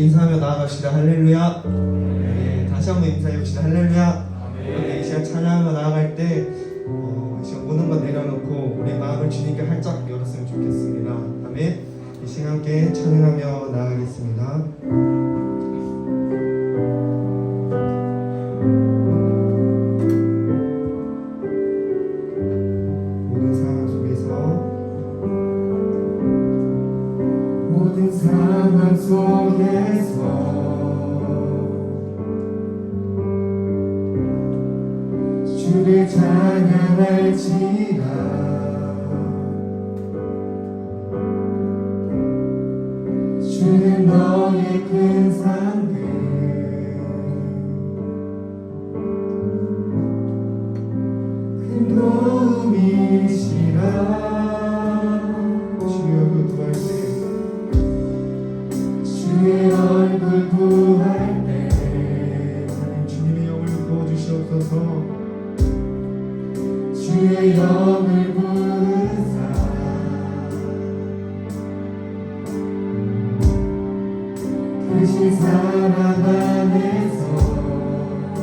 인사하며 나아갑시다. 할렐루야. 네, 다시 한번 인사해 봅시다. 할렐루야. 네, 이 시간 찬양하며 나아갈 때 지금 모든 것 내려놓고 우리 마음을 주님께 활짝 열었으면 좋겠습니다. 아멘. 이 시간 함께 찬양하며 나아가겠습니다. 모든 상황 속에서 주를 찬양할지라. 주는 너의 큰 상급 큰 도움이시라. 주여 구할 때 주의 얼굴 구할 때 주님의 영을 부어주시옵소서. 주의 영을 부으사 크신 사랑 안에서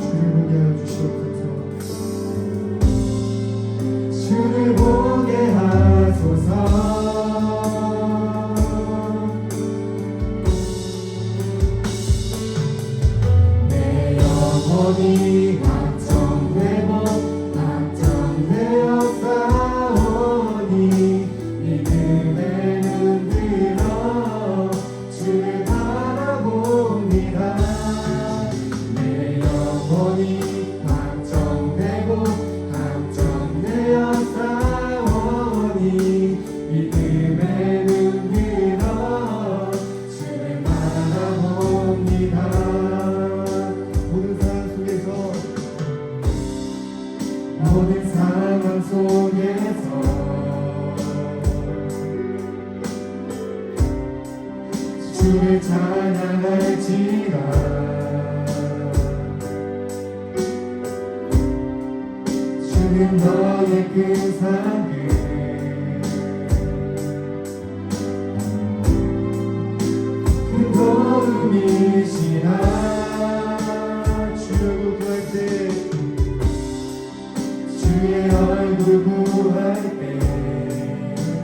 주를 보게 해주시옵소서. 주를 보게 하소서. 내 영혼이 확정되고 확정되어 싸우니 믿음의 눈 들어 주를 바라봅니다. 내 영혼이 확정되고 확정되어 싸우니 믿음의 눈 들어 주를 바라봅니다. 모든 상황 속에서 주를 찬양할지라. 주는 너의 큰 상급 큰 도움이시라. 주여 구할 때 주의 얼굴 구할 때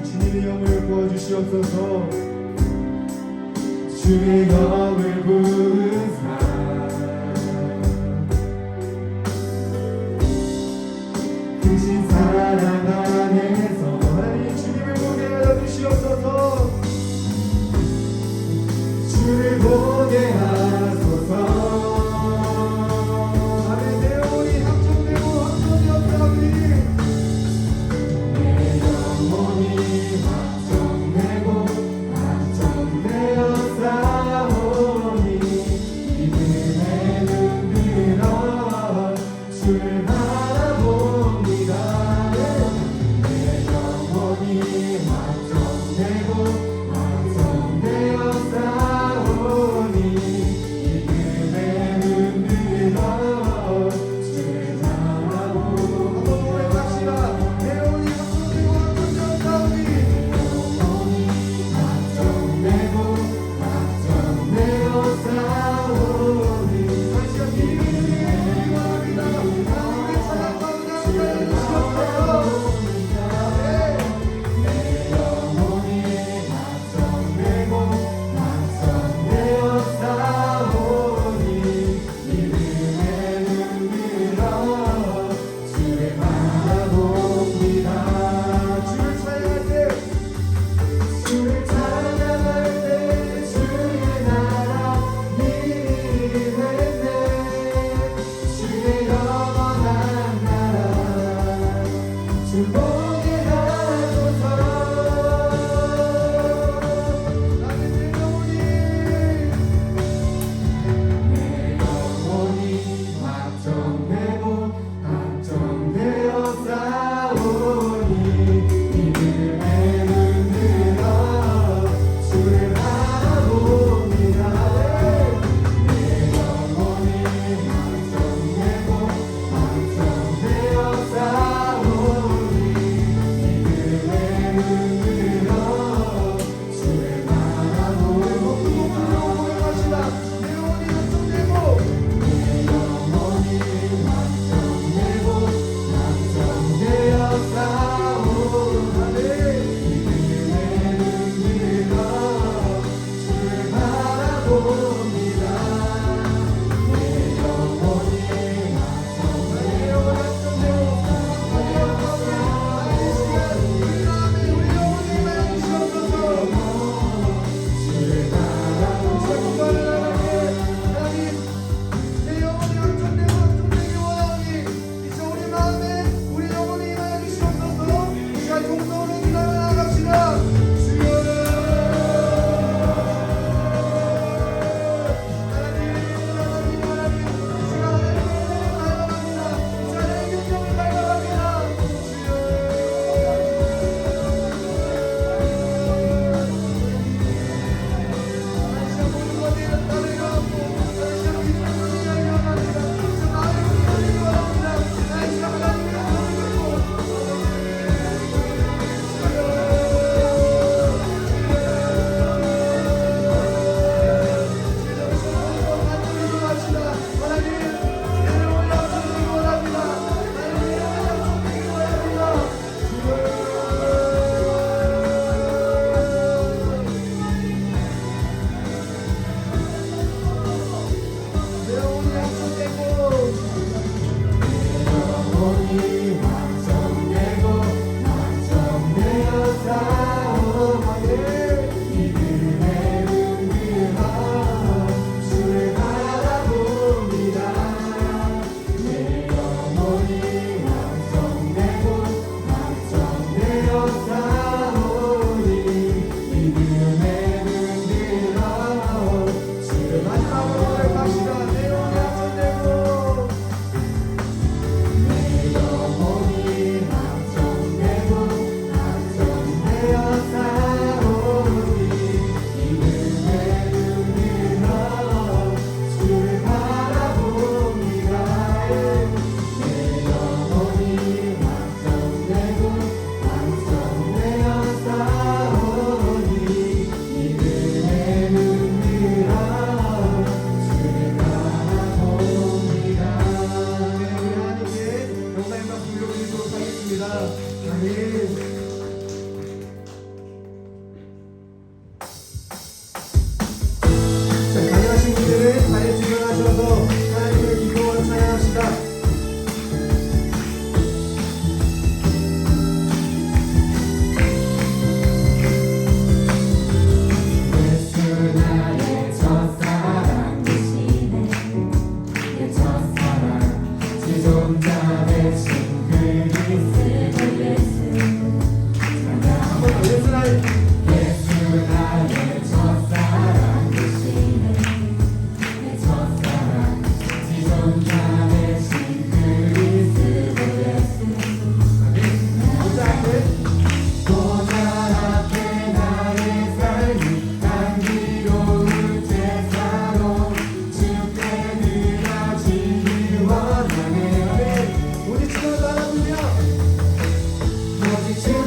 주님의 영을 부어주시옵소서. 주의 영을 부으사 크신 사랑 안에서 하나님 주님을 보게 하여 주시옵소서. 주를 보게 하소서. 확정되어 싸우니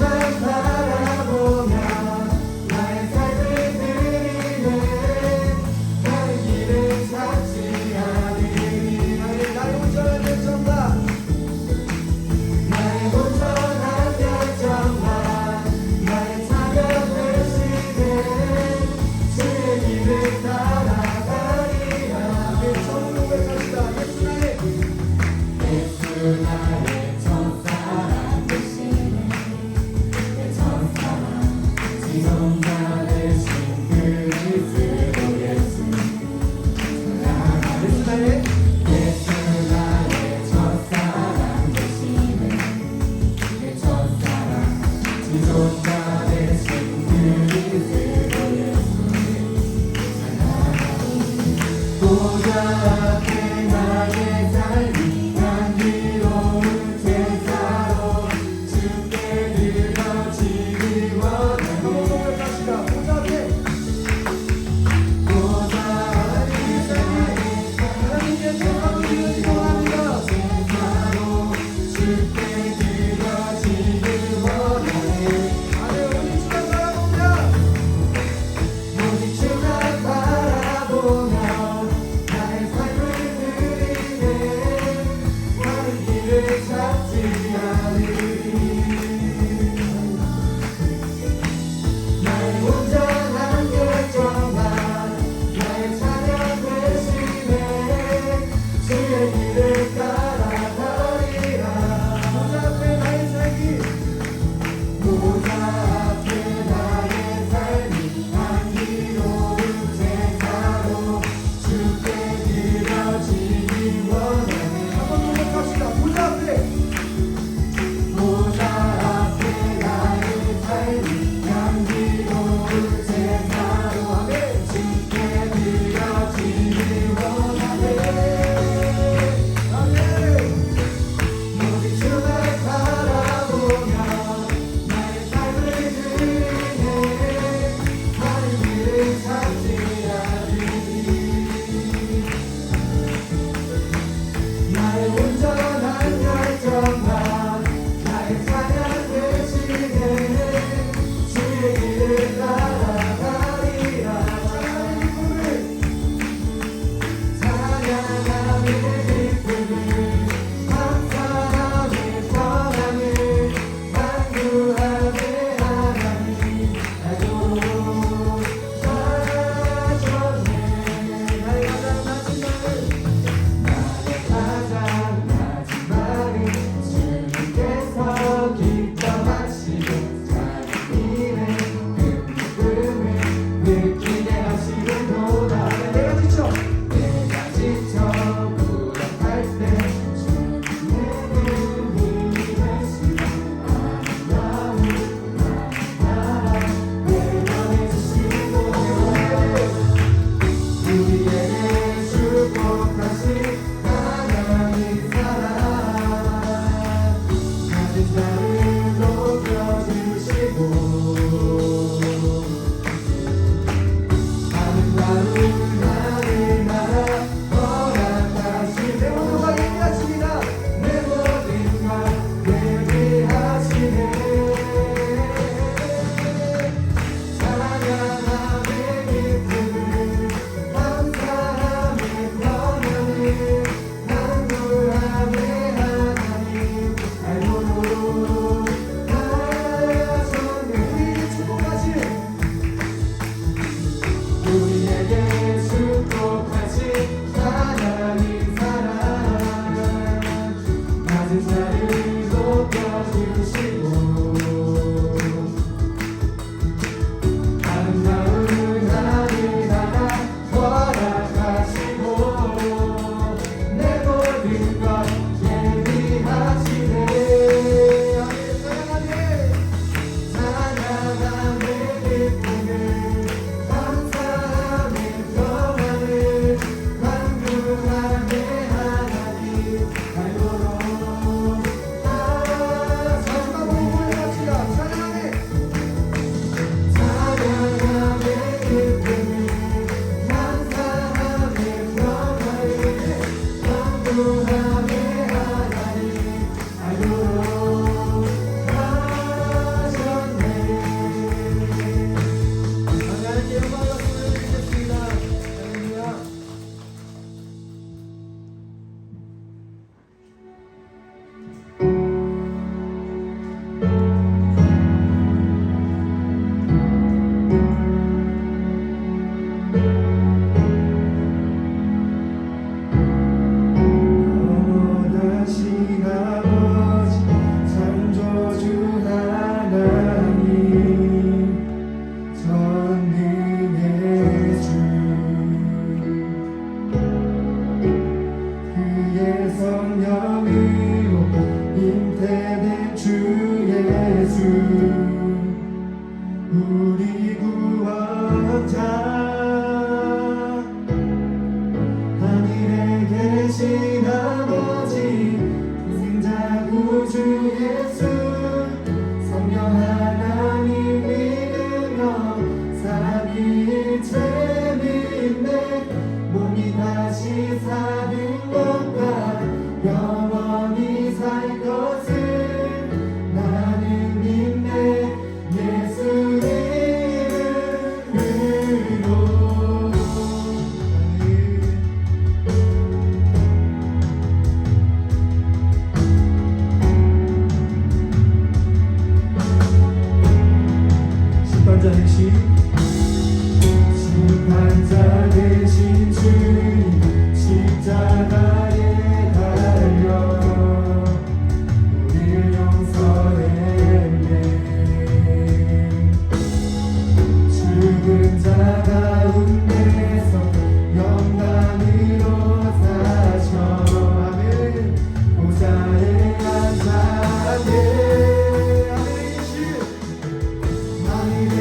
주만 바라보며 나의 삶을 드리네 다른 길을 찾지 않으리 나의 온전한 결정과 나의 온전한 결정과 나의 차별 대신에 주의 길을 따라가리라 내 처음 고백합시다 예수 나의 첫사랑 되시네 내 첫사랑 지존자 되신 그리스도 예수 나의 첫사랑 되시네 내 첫사랑 지존자 되신 그리스도 예수 보좌 앞에 나의 삶이 향기로운 제사로 주께 드려지길 원하네 보좌 앞에 하나님께 제사로 드려지길 원합니다 제사로 주께 드려지길 원하네 오직 주만 바라보며 나의 삶을 드리네 다른 길을 찾지 않으리 나의 온전한 결정과 나의 찬양 대신에 주의 길을 따라가리라 보좌 앞에 나의 삶이 향기로운 제사로 주께 드려지길 원하네 한번 고백합시다 보좌 앞에 나의 삶이 향기로운 제사로 아멘 주께 드려지길 원하네 아멘 오직 주만 바라보며 나의 삶을 심판자 대신 주님 십자가에 달려 우리를 용서했네. 죽은 자 가운데서 영광으로 사셔 아멘 보좌에 앉았네. 하늘에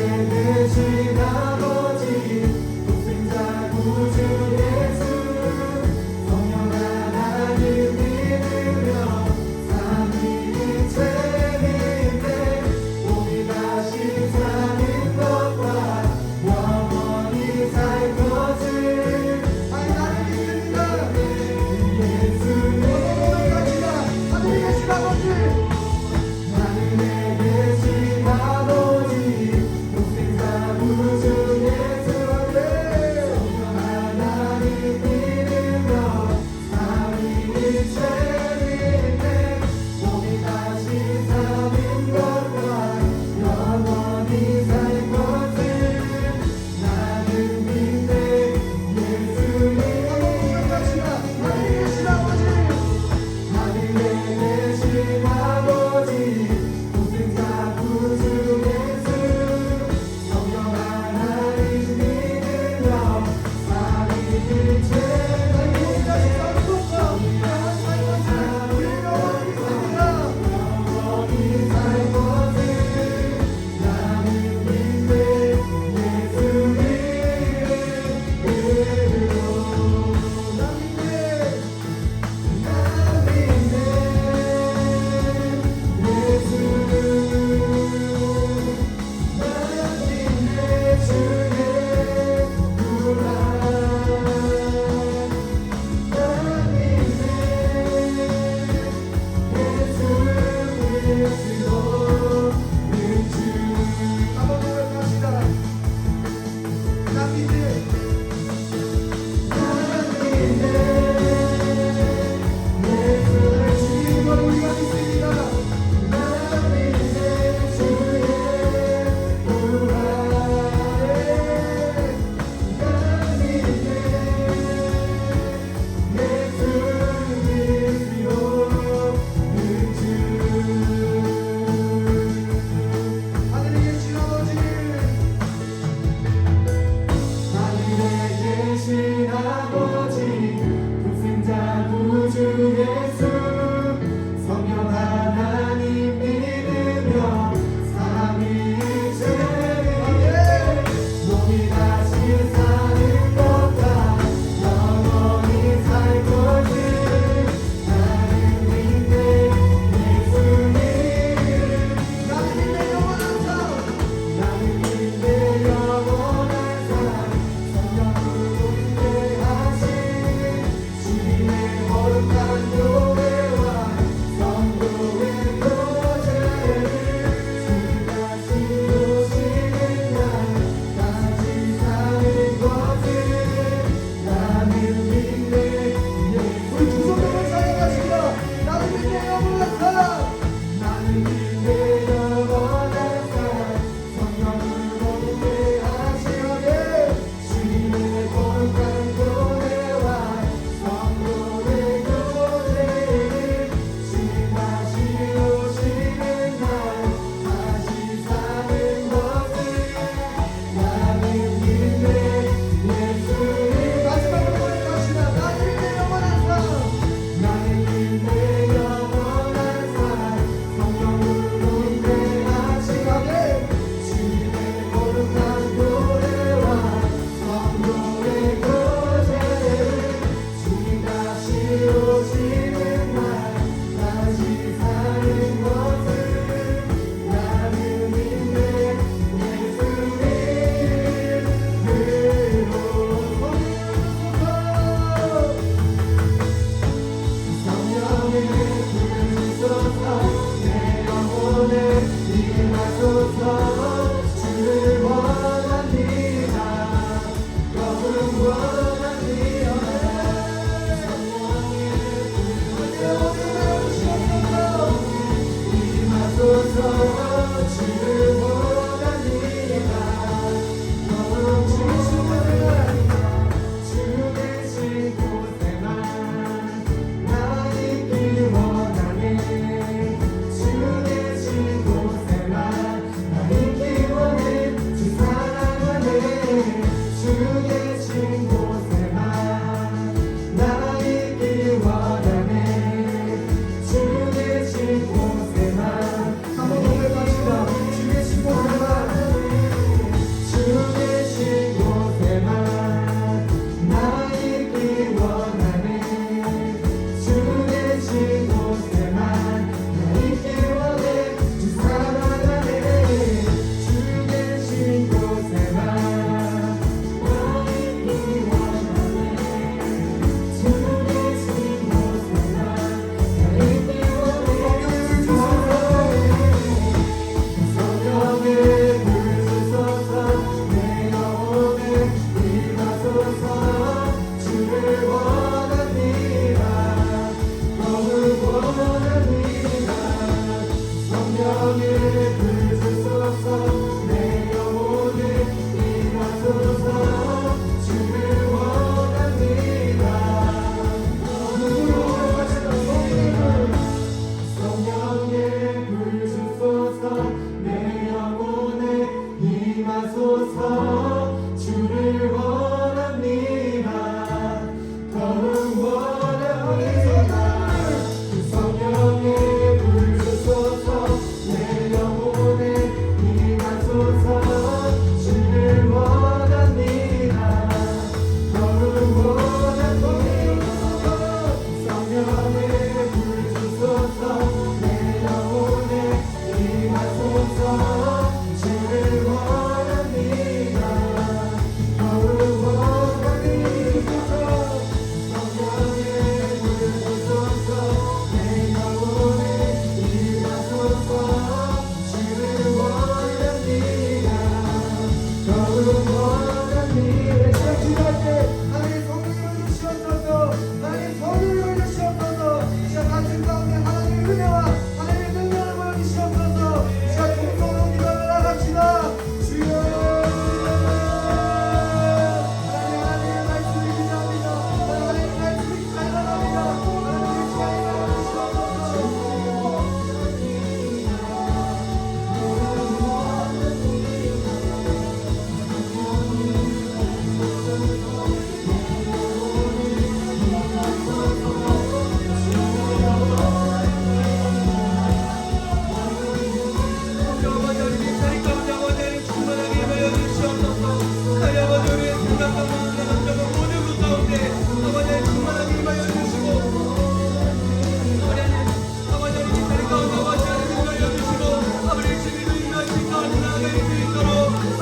나아갈 수 있도록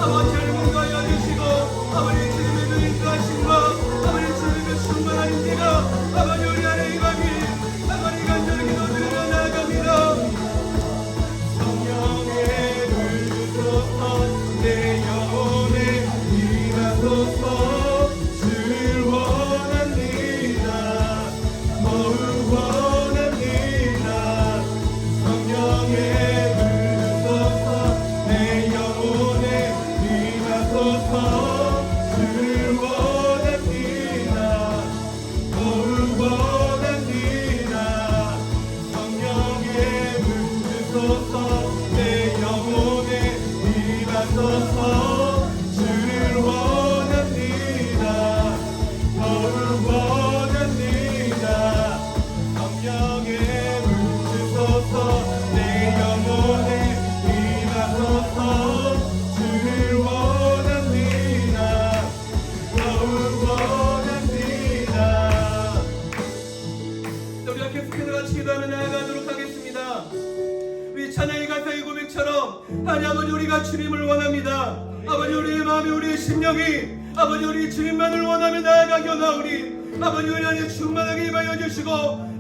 아버지 하나님 인도하여 주시고 아버지 주님의 그 인도하심과 아버지 주님의 그 충만한 인재가 아버지 우리 안에 임하길 아버지 간절히 기도드리며 나아갑니다. 성령의 불소서 내 영혼에 임하소서 주를 원합니다. 더욱 원합니다. 성령의 불소서 내 영혼에 임하소서 주를 원합니다. 더욱 원합니다. 성령의 불소서 내 영혼에 임하소서 주를 원합니다. 더욱 원합니다. 성령의 불소서 내 영혼에 임하소서 주를 원합니다. 더욱 원합니다. 우리가 계속해서 같이 기도하며 나아가도록 하겠습니다. 우리 찬양의 가사의 고백처럼 하나님 아버지 우리가 주님을 원합니다. 아버지 우리의 마음이 우리의 심령이 아버지 우리 주님만을 원하며 나아가게 하오니 아버지 우리 안에 충만하게 임하여 주시고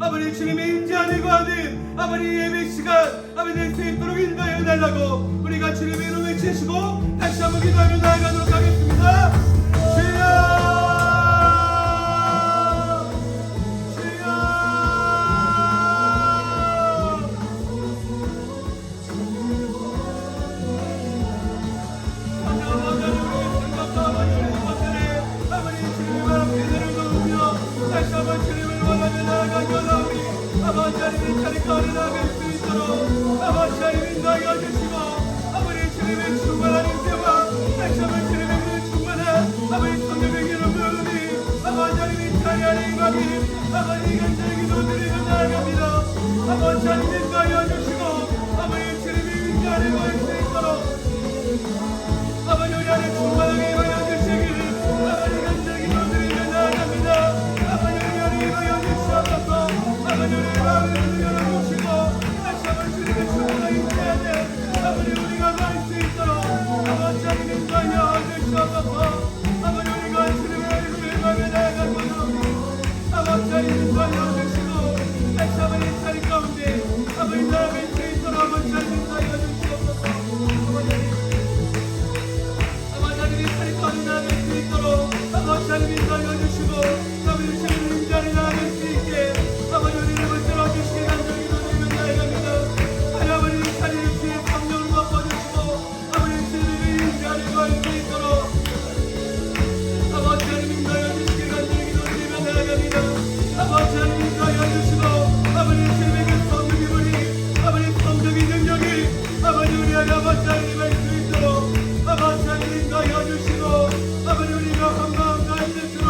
아버지 주님의 임재 안에 거하는 아버지 예배 시간 아버지 될 수 있도록 인도하여 달라고 우리가 주님의 이름 외치시고 다시 한번 기도하며 나아가도록 하겠습니다. 주여 다시 한번 주님을 원하며 나아가게 하오니 아버지 하나님의 자리 가운데 나아갈 수 있도록 아버지 하나님 인도하여 주시고 아버지 주님의 충만한 인재와 다시 한번 주님의 그 충만한 아버지 성령의 기름 부으니 아버지 하나님의 자리 안에 임하기 아버지 간절히 기도드리며 나아갑니다. 아버지 하나님 인도하여 주시고 아버지 주님의 인재 안에 거할 수 있도록 아버지 우리 안에 충만하게 임하여 주시기를 아버지 간절히 기도드리며 나아갑니다. 아버지 우리의 마음을 열어주시고 다시 한번 주님의 충만한 인재에 아버지 우리가 갈 수 있도록 아버지 하나님 인도하여 주시옵소서. 아버지 우리가 주님의 이름을 가며 나아가고요 아버지 하나님 인도하여 주시고 다시 한번 이 자리 가운데 아버지 나아갈 수 있도록 아버지 하나님 인도하여 주시옵소서. 아버지 하나님 이 자리 가운데 나아갈 수 있도록 아버지 하나님 인도하여 주시고 아버지 주님의 인자를 나아갈 수 있게 아버지 우리 이름을 들어주시기 간절히 기도드리며 나아갑니다. 하나님 자리를 주의 성령을 덮어주시고 아버지 주님의 인자를 거할 수 있도록 아버지 하나님 인도하여 주시기 간절히 기도드리며 나아갑니다. 아버지 하나님 인도하여 주시고 아버지 주님의 그 성령의 불이 아버지 성령의 능력이 아버지 우리 안에 아버지 하나님 할 수 있도록 아버지 하나님 인도하여 주시고 아버지 우리가 한 마음 한 뜻으로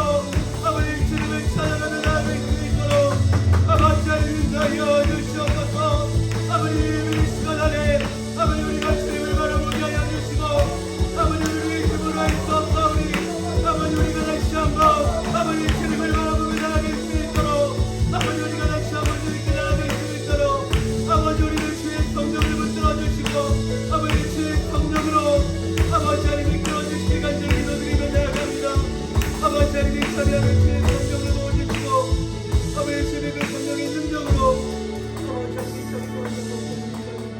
아버지 주님을 찬양하며 나아갈 수 있도록 아버지 하나님 인도하여 주시옵소서. 아버지 이 시간 안에 아버지 우리가 주님을 바라보게 하여 주시고 아버지 우리의 힘으로 할 수 없사오니 아버지 우리가 다시 한번 아버지 주님을 바라보며 나아갈 수 있도록 아버지 우리가 다시 한번 주님께 나아갈 수 있도록 아버지 우리를 주의 성령을 붙들어 주시고 아버지 주의 성령으로 아버지 하나님 이끌어주시기 간절히 기도드리며 나아갑니다. 아버지 하나님 찬양을 주의 성령으로 모아주시고 아버지 주님의 그 성령의 능력으로 아버지 하나님 찬양을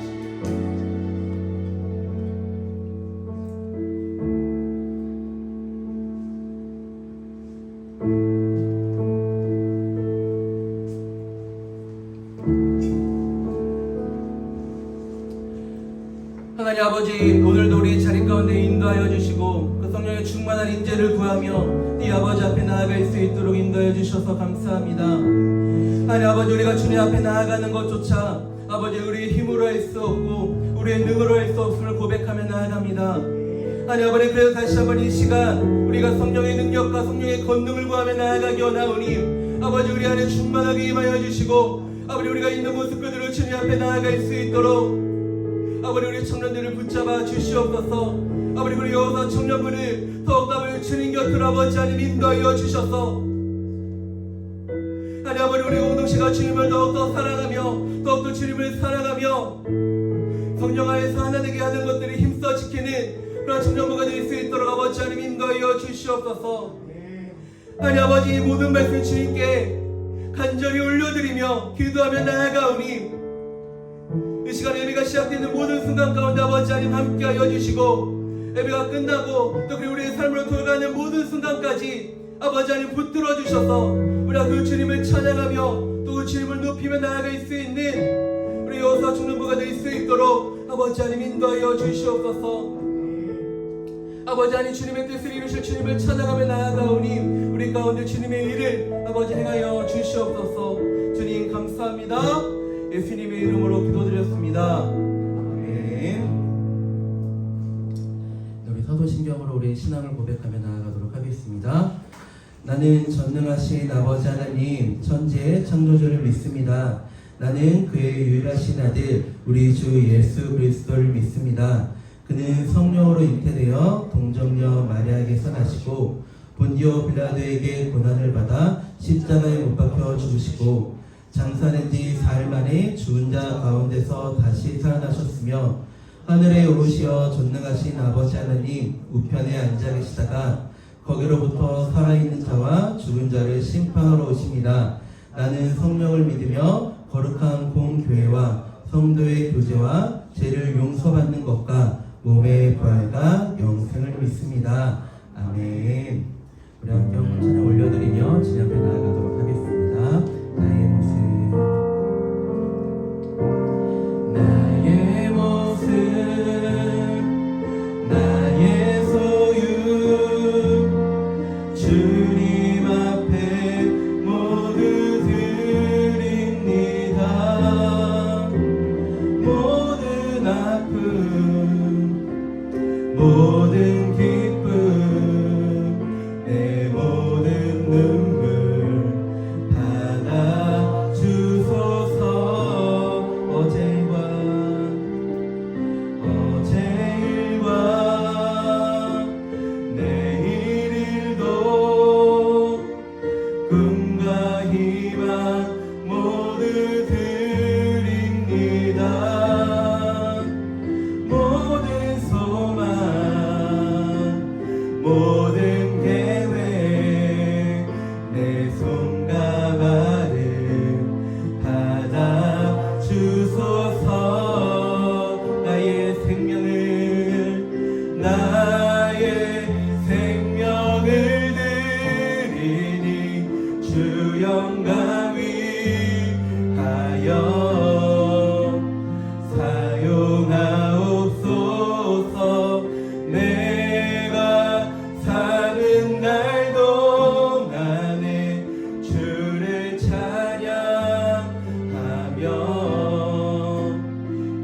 하나님 아버지 오늘도 우리 자리 가운데 인도하여 주시고 그 성령의 충만한 인재를 구하며 네 아버지 앞에 나아갈 수 있도록 인도해 주셔서 감사합니다. 하나님 아버지 우리가 주님 앞에 나아가는 것조차 아버지 우리의 힘으로 할 수 없고 우리의 능으로 할 수 없음을 고백하며 나아갑니다. 하나님 아버지 그래서 다시 한번 이 시간 우리가 성령의 능력과 성령의 권능을 구하며 나아가기 원하오니 아버지 우리 안에 충만하게 임하여 주시고 아버지 우리가 있는 모습 그대로 주님 앞에 나아갈 수 있도록 아버지 우리 청년들을 붙잡아 주시옵소서. 아버지 우리 여호사 청년부를 더욱더 아버지 주님 곁으로 아버지 하나님 인도하여 주셔서 하나님 아버지 우리 공동체가 주님을 더욱더 사랑하며 더욱더 주님을 사랑하며 성령 안에서 하나 되게 하는 것들을 힘써 지키는 그런 청년부가 될 수 있도록 아버지 하나님 인도하여 주시옵소서. 아니 아버지 이 모든 말씀 주님께 간절히 올려드리며 기도하며 나아가오니 이 시간 예배가 시작되는 모든 순간 가운데 아버지 하나님 함께하여 주시고 예배가 끝나고 또 그리고 우리의 삶으로 돌아가는 모든 순간까지 아버지 하나님 붙들어 주셔서 우리가 그 주님을 찬양하며 또 그 주님을 높이며 나아갈 수 있는 우리 여호수아 청년부가 될 수 있도록 아버지 하나님 인도하여 주시옵소서. 아버지 하나님 주님의 뜻을 이루실 주님을 찬양하며 나아가오니 우리 가운데 주님의 일을 아버지 행하여 주시옵소서. 주님 감사합니다. 예수님의 이름으로 기도드렸습니다. 아멘. 우리 사도신경으로 우리의 신앙을 고백하며 나아가도록 하겠습니다. 나는 전능하신 아버지 하나님 천지의 창조주를 믿습니다. 나는 그의 유일하신 아들 우리 주 예수 그리스도를 믿습니다. 그는 성령으로 잉태되어 동정녀 마리아에게서 나시고 본디오 빌라도에게 고난을 받아 십자가에 못 박혀 죽으시고 장사된 지 4일 만에 죽은 자 가운데서 다시 살아나셨으며 하늘에 오르시어 전능하신 아버지 하나님 우편에 앉아 계시다가 거기로부터 살아있는 자와 죽은 자를 심판하러 오십니다. 나는 성령을 믿으며 거룩한 공교회와 성도의 교제와 죄를 용서받는 것과 몸의 부활과 영생을 믿습니다. 아멘. 우리 함께 한번 찬양 올려드리며 주님 앞에 나아가도록 하겠습니다. 나의 모습 나의 모습 나의 소유 주님 앞에 모두 드립니다. 모든 아픔 모든 기쁨 내 모든 눈물 받아 주소서. 어제 일과 내일 일도 꿈과 희망 모두 드립니다. 모든 소망 모든 계획 내 손과 발을 받아 주소서. 나의 생명을 드리니 주 영광 위하여 사용하옵소서. 내가 사는 날 동안에 주를 찬양하며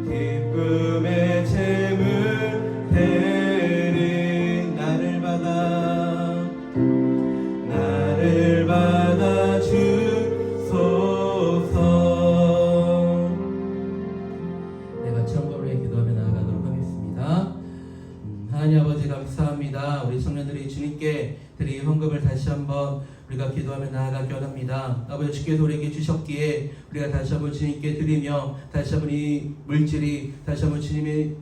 기쁨의 재물 되는 나를 받아 주소서. 네, 같이 한번으로 기도하며 나아가도록 하겠습니다. 하나님 아버지 감사합니다. 우리 청년들이 주님께 드린 헌금을 다시 한번 우리가 기도하며 나아가기 원합니다. 아버지 주께서 우리에게 주셨기에 우리가 다시 한번 주님께 드리며 다시 한번 이 물질이 다시 한번 주님의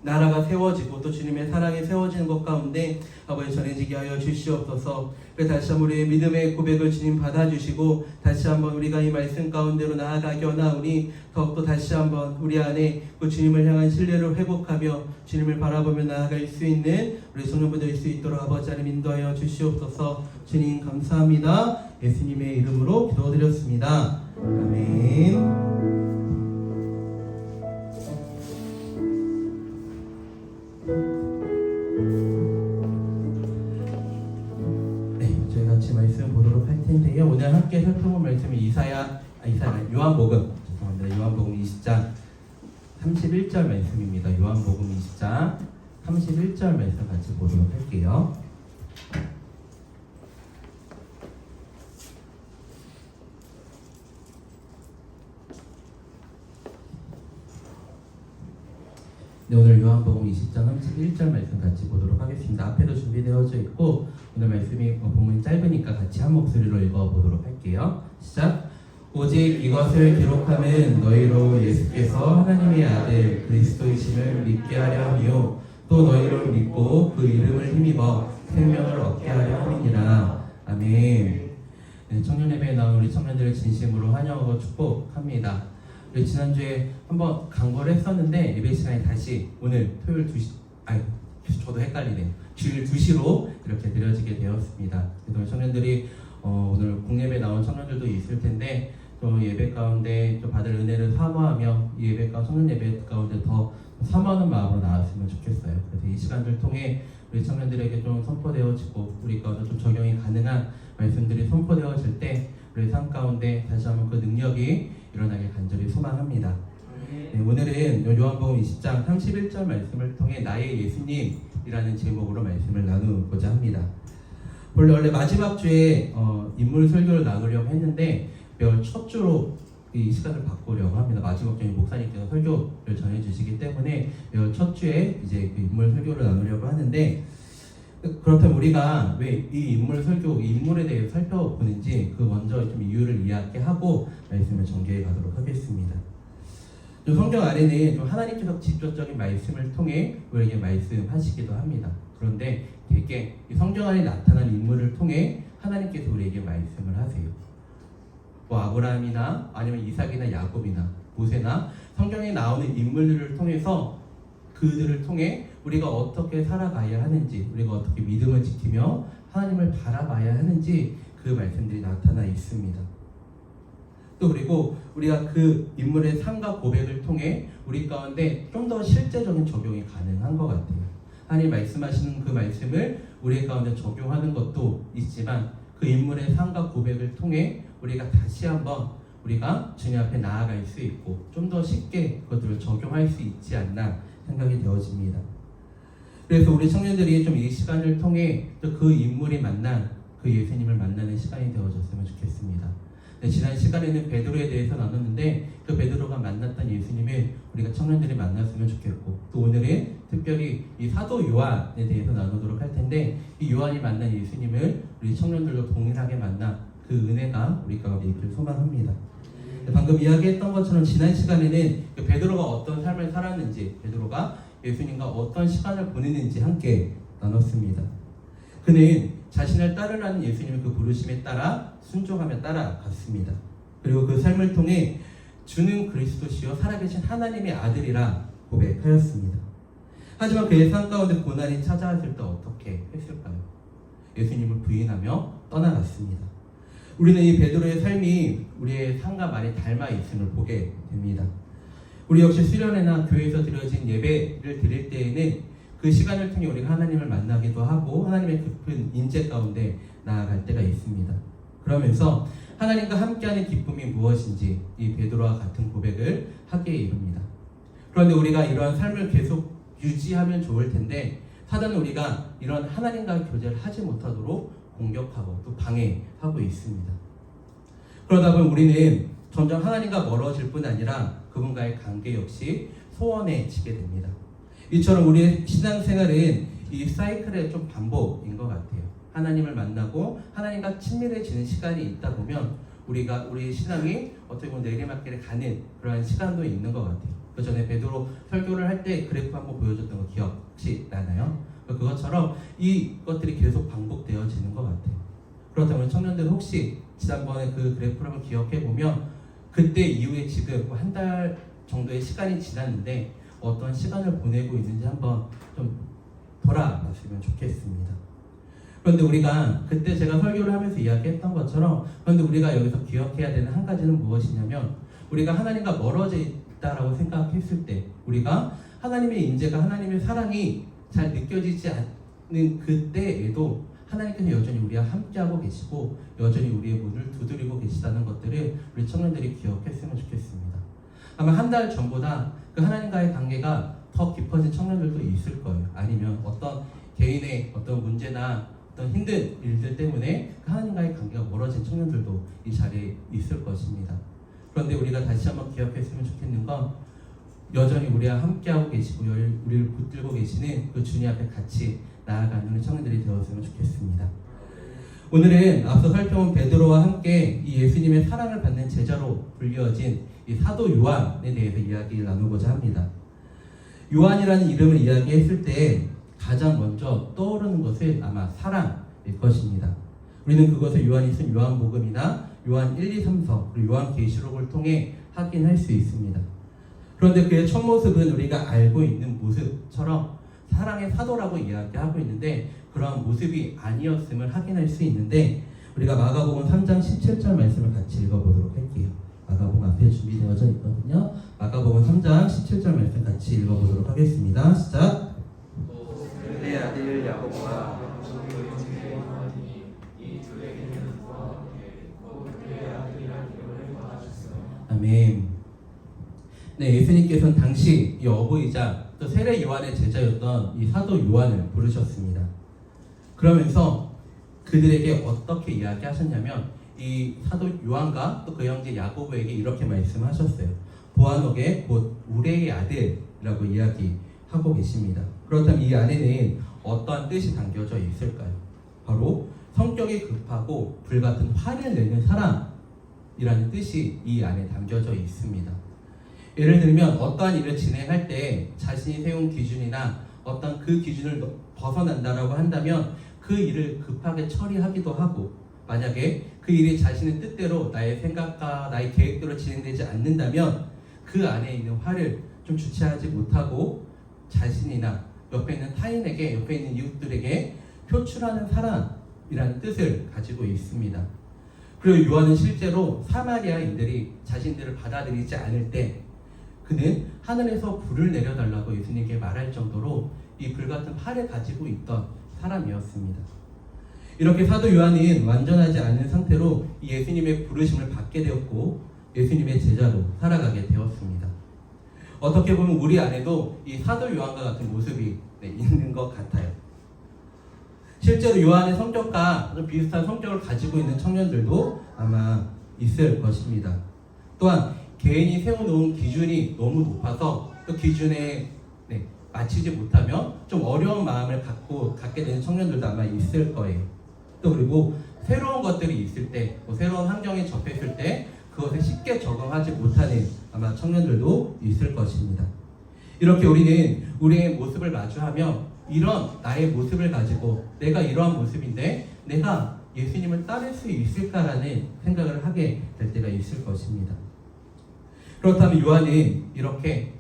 나라가 세워지고 또 주님의 사랑이 세워지는 것 가운데 아버지 전해지게 하여 주시옵소서. 그래서 다시 한번 우리의 믿음의 고백을 주님 받아주시고 다시 한번 우리가 이 말씀 가운데로 나아가기 원하오니 더욱더 다시 한번 우리 안에 그 주님을 향한 신뢰를 회복하며 주님을 바라보며 나아갈 수 있는 우리 성령부 될 수 있도록 아버지 하나님 인도하여 주시옵소서. 주님 감사합니다. 예수님의 이름으로 기도드렸습니다. 아멘. 말씀 보도록 할 텐데요. 오늘 함께 살펴볼 말씀이 요한복음 20장 31절 말씀입니다. 요한복음 20장 31절 말씀 같이 보도록 할게요. 네, 오늘 요한복음 20장 31절 말씀 같이 보도록 하겠습니다. 앞에도 준비되어져 있고 오늘 말씀이 본문이 짧으니까 같이 한 목소리로 읽어보도록 할게요. 시작. 오직 이것을 기록함은 너희로 예수께서 하나님의 아들 그리스도이심을 믿게 하려 함이요 또 너희를 믿고 그 이름을 힘입어 생명을 얻게 하려 함이니라. 아멘. 네, 청년 예배에 나온 우리 청년들을 진심으로 환영하고 축복합니다. 우리 지난주에 한번 강구를 했었는데 예배 시간에 다시 오늘 토요일 2시, 저도 헷갈리네요. 주일 2시로 이렇게 드려지게 되었습니다. 그래서 우리 청년들이 오늘 공예배 나온 청년들도 있을 텐데 또 예배 가운데 또 받을 은혜를 사모하며 이 예배 가운데 청년 예배 가운데 더 사모하는 마음으로 나왔으면 좋겠어요. 그래서 이 시간들 통해 우리 청년들에게 좀 선포되어지고 우리 가운데 좀 적용이 가능한 말씀들이 선포되어질 때 우리 삶 가운데 다시 한번 그 능력이 일어나길 간절히 소망합니다. 네, 오늘은 요한복음 20장 31절 말씀을 통해 나의 예수님이라는 제목으로 말씀을 나누고자 합니다. 원래 마지막 주에 인물 설교를 나누려고 했는데 매월 첫 주로 이 시간을 바꾸려고 합니다. 마지막 주에 목사님께서 설교를 전해주시기 때문에 매월 첫 주에 이제 그 인물 설교를 나누려고 하는데 그렇다면 우리가 왜 이 인물 설교, 이 인물에 대해서 살펴보는지 그 먼저 좀 이유를 이야기하고 말씀을 전개해 가도록 하겠습니다. 좀 성경 안에는 좀 하나님께서 직접적인 말씀을 통해 우리에게 말씀하시기도 합니다. 그런데 되게 이 성경 안에 나타난 인물을 통해 하나님께서 우리에게 말씀을 하세요. 뭐 아브라함이나 아니면 이삭이나 야곱이나 모세나 성경에 나오는 인물들을 통해서 그들을 통해 우리가 어떻게 살아가야 하는지, 우리가 어떻게 믿음을 지키며 하나님을 바라봐야 하는지 그 말씀들이 나타나 있습니다. 또 그리고 우리가 그 인물의 삶과 고백을 통해 우리 가운데 좀 더 실제적인 적용이 가능한 것 같아요. 하나님 말씀하시는 그 말씀을 우리 가운데 적용하는 것도 있지만 그 인물의 삶과 고백을 통해 우리가 다시 한번 우리가 주님 앞에 나아갈 수 있고 좀 더 쉽게 그것들을 적용할 수 있지 않나 생각이 되어집니다. 그래서 우리 청년들이 좀 이 시간을 통해 또 그 인물이 만난 그 예수님을 만나는 시간이 되어졌으면 좋겠습니다. 네, 지난 시간에는 베드로에 대해서 나눴는데 그 베드로가 만났던 예수님을 우리가 청년들이 만났으면 좋겠고 또 오늘은 특별히 이 사도 요한에 대해서 나누도록 할 텐데 이 요한이 만난 예수님을 우리 청년들도 동일하게 만나 그 은혜가 우리 가운데 있길 소망합니다. 방금 이야기했던 것처럼 지난 시간에는 베드로가 어떤 삶을 살았는지 베드로가 예수님과 어떤 시간을 보내는지 함께 나눴습니다. 그는 자신을 따르라는 예수님의 그 부르심에 따라 순종하며 따라갔습니다. 그리고 그 삶을 통해 주는 그리스도시요 살아계신 하나님의 아들이라 고백하였습니다. 하지만 그의 삶 가운데 고난이 찾아왔을 때 어떻게 했을까요? 예수님을 부인하며 떠나갔습니다. 우리는 이 베드로의 삶이 우리의 삶과 많이 닮아 있음을 보게 됩니다. 우리 역시 수련회나 교회에서 드려진 예배를 드릴 때에는 그 시간을 통해 우리가 하나님을 만나기도 하고 하나님의 깊은 인재 가운데 나아갈 때가 있습니다. 그러면서 하나님과 함께하는 기쁨이 무엇인지 이 베드로와 같은 고백을 하게 이릅니다. 그런데 우리가 이러한 삶을 계속 유지하면 좋을 텐데 사단은 우리가 이런 하나님과 교제를 하지 못하도록 공격하고 또 방해하고 있습니다. 그러다 보면 우리는 점점 하나님과 멀어질 뿐 아니라 그분과의 관계 역시 소원해지게 됩니다. 이처럼 우리의 신앙생활은 이 사이클의 좀 반복인 것 같아요. 하나님을 만나고 하나님과 친밀해지는 시간이 있다 보면 우리 신앙이 어떻게 보면 내리막길에 가는 그러한 시간도 있는 것 같아요. 그 전에 베드로 설교를 할 때 그래프 한번 보여줬던 거 기억 혹시 나나요? 그것처럼 이것들이 계속 반복되어지는 것 같아요. 그렇다면 청년들 혹시 지난번에 그 그래프를 한번 기억해보면 그때 이후에 지금 한 달 정도의 시간이 지났는데 어떤 시간을 보내고 있는지 한번 좀 돌아봤으면 좋겠습니다. 그런데 우리가 그때 제가 설교를 하면서 이야기했던 것처럼 그런데 우리가 여기서 기억해야 되는 한 가지는 무엇이냐면 우리가 하나님과 멀어져 있다라고 생각했을 때 우리가 하나님의 임재가 하나님의 사랑이 잘 느껴지지 않는 그때에도 하나님께서 여전히 우리와 함께하고 계시고 여전히 우리의 문을 두드리고 계시다는 것들을 우리 청년들이 기억했으면 좋겠습니다. 아마 한 달 전보다 그 하나님과의 관계가 더 깊어진 청년들도 있을 거예요. 아니면 어떤 개인의 어떤 문제나 어떤 힘든 일들 때문에 그 하나님과의 관계가 멀어진 청년들도 이 자리에 있을 것입니다. 그런데 우리가 다시 한번 기억했으면 좋겠는 건 여전히 우리와 함께하고 계시고 우리를 붙들고 계시는 그 주님 앞에 같이 나아가는 청년들이 되었으면 좋겠습니다. 오늘은 앞서 살펴본 베드로와 함께 이 예수님의 사랑을 받는 제자로 불리어진 이 사도 요한에 대해서 이야기를 나누고자 합니다. 요한이라는 이름을 이야기했을 때 가장 먼저 떠오르는 것은 아마 사랑일 것입니다. 우리는 그것을 요한이 쓴 요한복음이나 요한 1, 2, 3서 그리고 요한계시록을 통해 확인할 수 있습니다. 그런데 그의 첫 모습은 우리가 알고 있는 모습처럼 사랑의 사도라고 이야기하고 있는데 그러한 모습이 아니었음을 확인할 수 있는데 우리가 마가복음 3장 17절 말씀을 같이 읽어보도록 할게요. 마가복음 앞에 준비되어져 있거든요. 마가복음 3장 17절 말씀 같이 읽어보도록 하겠습니다. 시작. 내 아들 야곱과 아멘. 네, 예수님께서는 당시 이 어부이자 또 세례 요한의 제자였던 이 사도 요한을 부르셨습니다. 그러면서 그들에게 어떻게 이야기하셨냐면 이 사도 요한과 또 그 형제 야고보에게 이렇게 말씀하셨어요. 보아노게 곧 우레의 아들이라고 이야기하고 계십니다. 그렇다면 이 안에는 어떠한 뜻이 담겨져 있을까요? 바로 성격이 급하고 불같은 화를 내는 사람이라는 뜻이 이 안에 담겨져 있습니다. 예를 들면 어떠한 일을 진행할 때 자신이 세운 기준이나 어떤 그 기준을 벗어난다라고 한다면 그 일을 급하게 처리하기도 하고 만약에 그 일이 자신의 뜻대로 나의 생각과 나의 계획대로 진행되지 않는다면 그 안에 있는 화를 좀 주체하지 못하고 자신이나 옆에 있는 타인에게 옆에 있는 이웃들에게 표출하는 사람이라는 뜻을 가지고 있습니다. 그리고 요한은 실제로 사마리아인들이 자신들을 받아들이지 않을 때 그는 하늘에서 불을 내려달라고 예수님께 말할 정도로 이 불같은 화를 가지고 있던 사람이었습니다. 이렇게 사도 요한은 완전하지 않은 상태로 예수님의 부르심을 받게 되었고 예수님의 제자로 살아가게 되었습니다. 어떻게 보면 우리 안에도 이 사도 요한과 같은 모습이 있는 것 같아요. 실제로 요한의 성격과 아주 비슷한 성격을 가지고 있는 청년들도 아마 있을 것입니다. 또한 개인이 세워놓은 기준이 너무 높아서 그 기준에 맞추지 못하면 좀 어려운 마음을 갖게 되는 청년들도 아마 있을 거예요. 또 그리고 새로운 것들이 있을 때, 새로운 환경에 접했을 때 그것에 쉽게 적응하지 못하는 아마 청년들도 있을 것입니다. 이렇게 우리는 우리의 모습을 마주하며 이런 나의 모습을 가지고 내가 이러한 모습인데 내가 예수님을 따를 수 있을까라는 생각을 하게 될 때가 있을 것입니다. 그렇다면 요한은 이렇게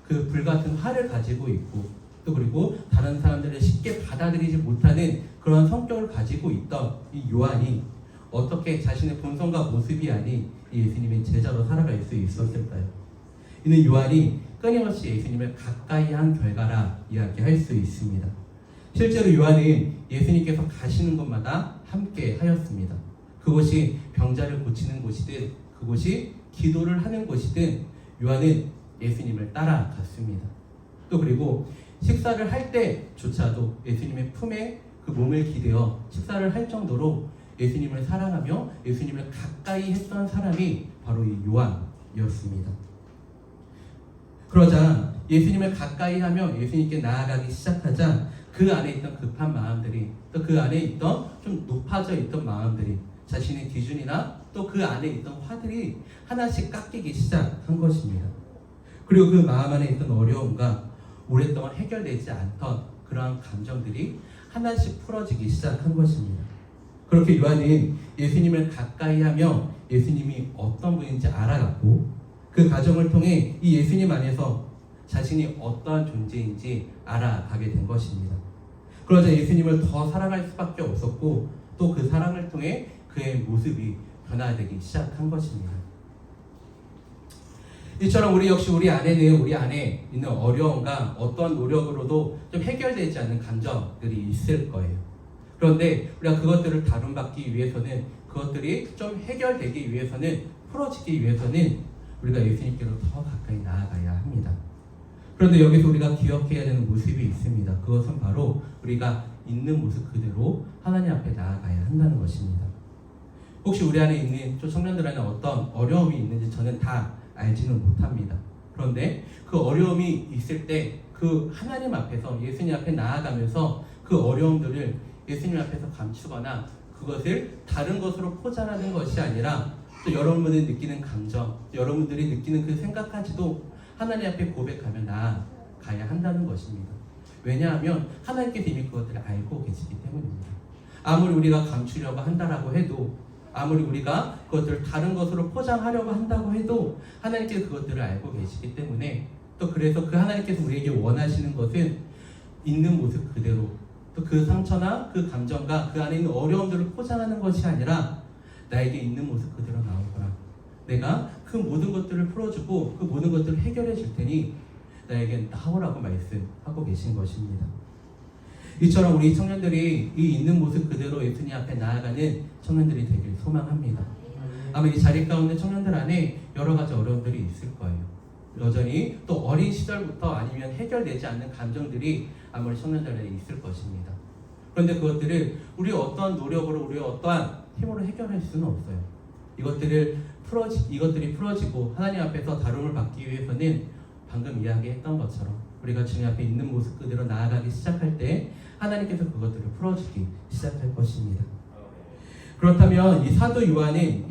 그 불같은 화를 가지고 있고 또 그리고 다른 사람들을 쉽게 받아들이지 못하는 그런 성격을 가지고 있던 이 요한이 어떻게 자신의 본성과 모습이 아닌 예수님의 제자로 살아갈 수 있었을까요? 이는 요한이 끊임없이 예수님을 가까이 한 결과라 이야기할 수 있습니다. 실제로 요한은 예수님께서 가시는 곳마다 함께 하였습니다. 그곳이 병자를 고치는 곳이든 그곳이 기도를 하는 곳이든 요한은 예수님을 따라갔습니다. 또 그리고 식사를 할 때조차도 예수님의 품에 그 몸을 기대어 식사를 할 정도로 예수님을 사랑하며 예수님을 가까이 했던 사람이 바로 이 요한이었습니다. 그러자 예수님을 가까이 하며 예수님께 나아가기 시작하자 그 안에 있던 급한 마음들이 또 그 안에 있던 좀 높아져 있던 마음들이 자신의 기준이나 또 그 안에 있던 화들이 하나씩 깎이기 시작한 것입니다. 그리고 그 마음 안에 있던 어려움과 오랫동안 해결되지 않던 그러한 감정들이 하나씩 풀어지기 시작한 것입니다. 그렇게 요한은 예수님을 가까이 하며 예수님이 어떤 분인지 알아갔고 그 과정을 통해 이 예수님 안에서 자신이 어떠한 존재인지 알아가게 된 것입니다. 그러자 예수님을 더 사랑할 수밖에 없었고 또 그 사랑을 통해 그의 모습이 변화되기 시작한 것입니다. 이처럼 우리 역시 우리 안에 있는 어려움과 어떠한 노력으로도 좀 해결되지 않는 감정들이 있을 거예요. 그런데 우리가 그것들을 다룬받기 위해서는 그것들이 좀 해결되기 위해서는 풀어지기 위해서는 우리가 예수님께로 더 가까이 나아가야 합니다. 그런데 여기서 우리가 기억해야 되는 모습이 있습니다. 그것은 바로 우리가 있는 모습 그대로 하나님 앞에 나아가야 한다는 것입니다. 혹시 우리 안에 있는 저 청년들 안에 어떤 어려움이 있는지 저는 다 알지는 못합니다. 그런데 그 어려움이 있을 때 그 하나님 앞에서 예수님 앞에 나아가면서 그 어려움들을 예수님 앞에서 감추거나 그것을 다른 것으로 포장하는 것이 아니라 또 여러분들이 느끼는 감정, 여러분들이 느끼는 그 생각까지도 하나님 앞에 고백하며 나아가야 한다는 것입니다. 왜냐하면 하나님께서 이미 그것들을 알고 계시기 때문입니다. 아무리 우리가 감추려고 한다라고 해도, 아무리 우리가 그것들을 다른 것으로 포장하려고 한다고 해도 하나님께서 그것들을 알고 계시기 때문에, 또 그래서 그 하나님께서 우리에게 원하시는 것은 있는 모습 그대로, 또 그 상처나 그 감정과 그 안에 있는 어려움들을 포장하는 것이 아니라 나에게 있는 모습 그대로 나오거라. 내가 그 모든 것들을 풀어주고 그 모든 것들을 해결해 줄 테니 나에게 나오라고 말씀하고 계신 것입니다. 이처럼 우리 청년들이 이 있는 모습 그대로 예수님 앞에 나아가는 청년들이 되길 소망합니다. 아마 이 자리 가운데 청년들 안에 여러 가지 어려움들이 있을 거예요. 여전히 또 어린 시절부터 아니면 해결되지 않는 감정들이 아무리 청년들 안에 있을 것입니다. 그런데 그것들을 우리 어떠한 노력으로, 우리 어떠한 힘으로 해결할 수는 없어요. 이것들이 풀어지고 하나님 앞에서 다룸을 받기 위해서는 방금 이야기했던 것처럼 우리가 주님 앞에 있는 모습 그대로 나아가기 시작할 때 하나님께서 그것들을 풀어주기 시작할 것입니다. 그렇다면 이 사도 요한은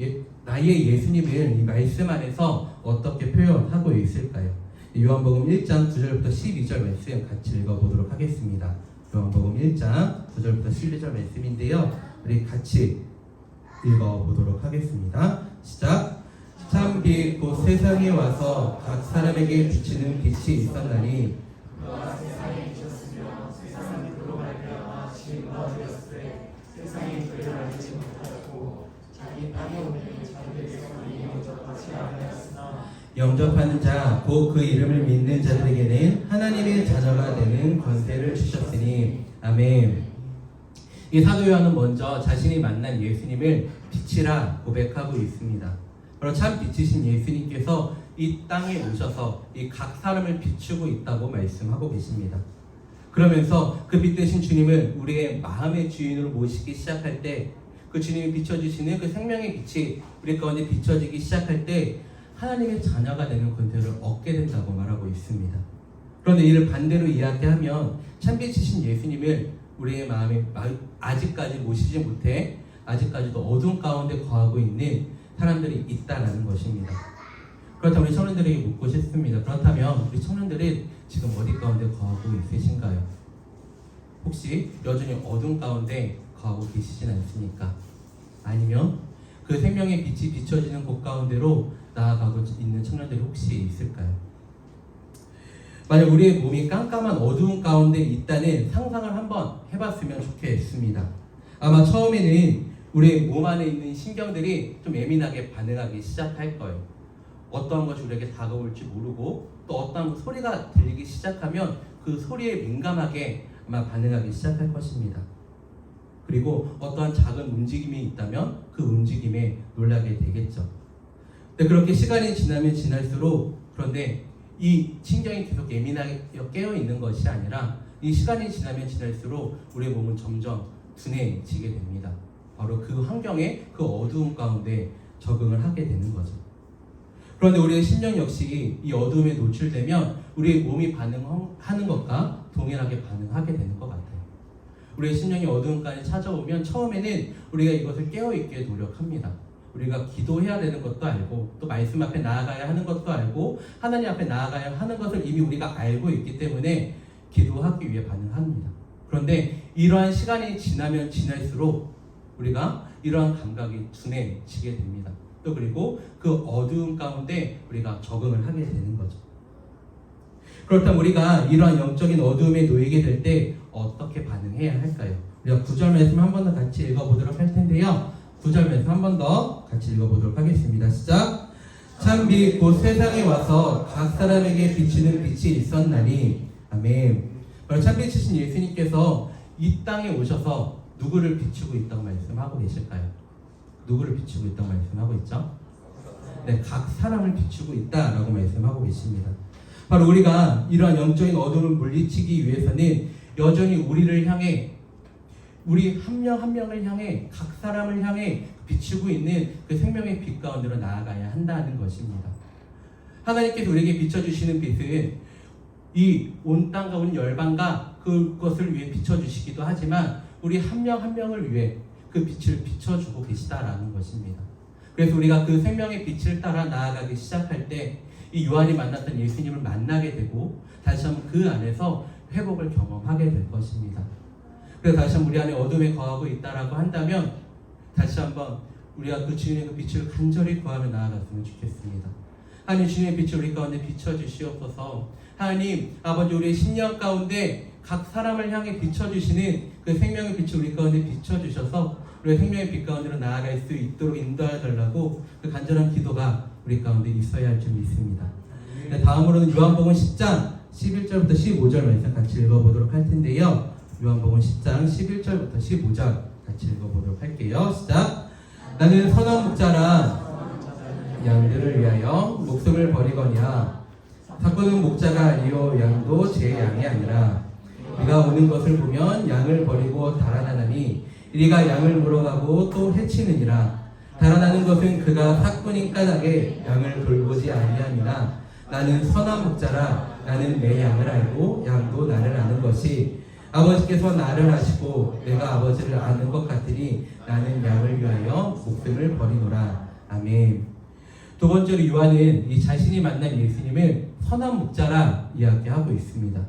나의 예수님을 이 말씀 안에서 어떻게 표현하고 있을까요? 요한복음 1장 9절부터 12절 말씀 같이 읽어보도록 하겠습니다. 요한복음 1장 9절부터 12절 말씀인데요, 우리 같이 읽어보도록 하겠습니다. 시작. 참 빛 곧 세상에 와서 각 사람에게 비치는 빛이 있었나니 영접하는 자 곧 그 이름을 믿는 자들에게는 하나님의 자녀가 되는 권세를 주셨으니 아멘. 이 사도 요한은 먼저 자신이 만난 예수님을 빛이라 고백하고 있습니다. 바로 참 빛이신 예수님께서 이 땅에 오셔서 이 각 사람을 비추고 있다고 말씀하고 계십니다. 그러면서 그 빛 대신 주님을 우리의 마음의 주인으로 모시기 시작할 때, 그 주님이 비춰주시는 그 생명의 빛이 우리 가운데 비춰지기 시작할 때 하나님의 자녀가 되는 권세를 얻게 된다고 말하고 있습니다. 그런데 이를 반대로 이야기하면 참빛이신 예수님을 우리의 마음에 아직까지 모시지 못해 아직까지도 어둠 가운데 거하고 있는 사람들이 있다는 것입니다. 그렇다면 우리 청년들에게 묻고 싶습니다. 그렇다면 우리 청년들은 지금 어디 가운데 거하고 있으신가요? 혹시 여전히 어둠 가운데 거하고 계시진 않습니까? 아니면 그 생명의 빛이 비춰지는 곳 가운데로 나아가고 있는 청년들이 혹시 있을까요? 만약 우리의 몸이 깜깜한 어두운 가운데 있다는 상상을 한번 해봤으면 좋겠습니다. 아마 처음에는 우리의 몸 안에 있는 신경들이 좀 예민하게 반응하기 시작할 거예요. 어떠한 것이 우리에게 다가올지 모르고 또 어떠한 소리가 들리기 시작하면 그 소리에 민감하게 아마 반응하기 시작할 것입니다. 그리고 어떠한 작은 움직임이 있다면 그 움직임에 놀라게 되겠죠. 근데 그렇게 시간이 지나면 지날수록, 그런데 이 신경이 계속 예민하게 깨어 있는 것이 아니라 이 시간이 지나면 지날수록 우리의 몸은 점점 둔해지게 됩니다. 바로 그 환경에, 그 어두움 가운데 적응을 하게 되는 거죠. 그런데 우리의 심령 역시 이 어두움에 노출되면 우리의 몸이 반응하는 것과 동일하게 반응하게 되는 것 같아요. 우리의 심령이 어두움까지 찾아오면 처음에는 우리가 이것을 깨어있게 노력합니다. 우리가 기도해야 되는 것도 알고, 또 말씀 앞에 나아가야 하는 것도 알고, 하나님 앞에 나아가야 하는 것을 이미 우리가 알고 있기 때문에 기도하기 위해 반응합니다. 그런데 이러한 시간이 지나면 지날수록 우리가 이러한 감각이 둔해지게 됩니다. 또 그리고 그 어두움 가운데 우리가 적응을 하게 되는 거죠. 그렇다면 우리가 이러한 영적인 어두움에 놓이게 될 때 어떻게 반응해야 할까요? 우리가 9절 말씀 한 번 더 같이 읽어보도록 할 텐데요, 9절 말씀 한 번 더 같이 읽어보도록 하겠습니다. 시작. 참 빛 곧 세상에 와서 각 사람에게 비치는 빛이 있었나니 아멘. 바로 참 빛이신 예수님께서 이 땅에 오셔서 누구를 비추고 있다고 말씀하고 계실까요? 누구를 비추고 있다고 말씀하고 있죠? 네, 각 사람을 비추고 있다라고 말씀하고 계십니다. 바로 우리가 이러한 영적인 어둠을 물리치기 위해서는 여전히 우리를 향해, 우리 한 명 한 명을 향해, 각 사람을 향해 비추고 있는 그 생명의 빛 가운데로 나아가야 한다는 것입니다. 하나님께서 우리에게 비춰주시는 빛은 이 온 땅과 온 열방과 그것을 위해 비춰주시기도 하지만 우리 한 명 한 명을 위해, 그 빛을 비춰주고 계시다라는 것입니다. 그래서 우리가 그 생명의 빛을 따라 나아가기 시작할 때 이 요한이 만났던 예수님을 만나게 되고 다시 한번 그 안에서 회복을 경험하게 될 것입니다. 그래서 다시 한번 우리 안에 어둠에 거하고 있다라고 한다면 다시 한번 우리가 그 주님의 그 빛을 간절히 구하며 나아갔으면 좋겠습니다. 하나님, 주님의 빛을 우리 가운데 비춰주시옵소서. 하나님 아버지, 우리의 신령 가운데 각 사람을 향해 비춰주시는 그 생명의 빛을 우리 가운데 비춰주셔서 우리의 생명의 빛 가운데로 나아갈 수 있도록 인도하여 달라고 그 간절한 기도가 우리 가운데 있어야 할 줄 믿습니다. 네, 다음으로는 요한복음 10장 11절부터 15절 말씀 같이 읽어보도록 할 텐데요. 요한복음 10장 11절부터 15절 같이 읽어보도록 할게요. 시작. 나는 선한 목자라 양들을 위하여 목숨을 버리거니와 사꾼은 목자가 아니요 양도 제 양이 아니라 네가 오는 것을 보면 양을 버리고 달아나나니 이리가 양을 물어가고 또 해치느니라. 달아나는 것은 그가 사꾼인 까닭에 양을 돌보지 아니함이나 나는 선한 목자라 나는 내 양을 알고 양도 나를 아는 것이 아버지께서 나를 아시고 내가 아버지를 아는 것 같으니 나는 양을 위하여 목숨을 버리노라. 아멘. 두 번째로 요한은 이 자신이 만난 예수님을 선한 목자라 이야기하고 있습니다.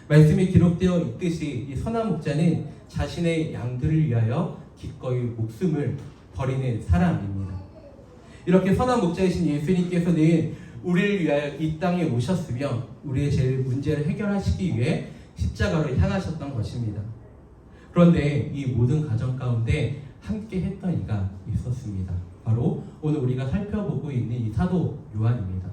말씀이 기록되어 있듯이 이 선한 목자는 자신의 양들을 위하여 기꺼이 목숨을 버리는 사람입니다. 이렇게 선한 목자이신 예수님께서는 우리를 위하여 이 땅에 오셨으며 우리의 제일 문제를 해결하시기 위해 십자가로 향하셨던 것입니다. 그런데 이 모든 과정 가운데 함께 했던 이가 있었습니다. 바로 오늘 우리가 살펴보고 있는 이 사도 요한입니다.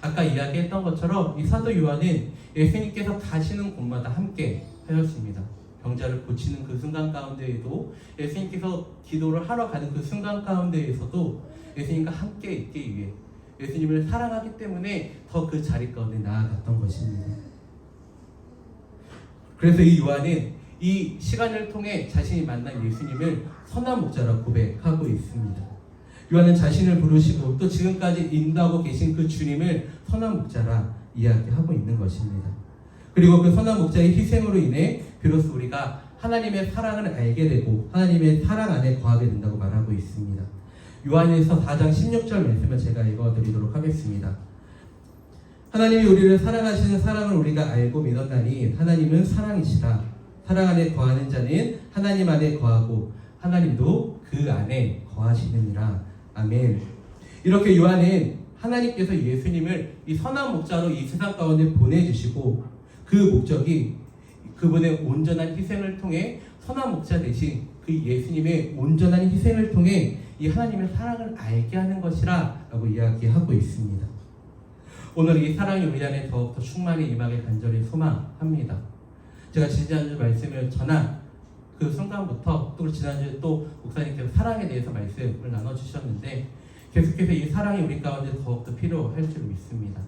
아까 이야기했던 것처럼 이 사도 요한은 예수님께서 가시는 곳마다 함께 하였습니다. 병자를 고치는 그 순간 가운데에도 예수님께서 기도를 하러 가는 그 순간 가운데에서도 예수님과 함께 있기 위해 예수님을 사랑하기 때문에 더 그 자리 가운데 나아갔던 것입니다. 그래서 이 요한은 이 시간을 통해 자신이 만난 예수님을 선한 목자라고 고백하고 있습니다. 요한은 자신을 부르시고 또 지금까지 인도하고 계신 그 주님을 선한 목자라 이야기하고 있는 것입니다. 그리고 그 선한 목자의 희생으로 인해 비로소 우리가 하나님의 사랑을 알게 되고 하나님의 사랑 안에 거하게 된다고 말하고 있습니다. 요한일서 4장 16절 말씀을 제가 읽어드리도록 하겠습니다. 하나님이 우리를 사랑하시는 사랑을 우리가 알고 믿었나니 하나님은 사랑이시라. 사랑 안에 거하는 자는 하나님 안에 거하고 하나님도 그 안에 거하시느니라. 아멘. 이렇게 요한은 하나님께서 예수님을 이 선한 목자로 이 세상 가운데 보내주시고 그 목적이 그분의 온전한 희생을 통해 선한 목자 대신 그 예수님의 온전한 희생을 통해 이 하나님의 사랑을 알게 하는 것이라 라고 이야기하고 있습니다. 오늘 이 사랑이 우리 안에 더욱더 충만히 임하게 간절히 소망합니다. 제가 지난주 말씀을 전한 그 순간부터 또 지난주에 또 목사님께서 사랑에 대해서 말씀을 나눠주셨는데 계속해서 이 사랑이 우리 가운데 더욱더 필요할 줄 믿습니다.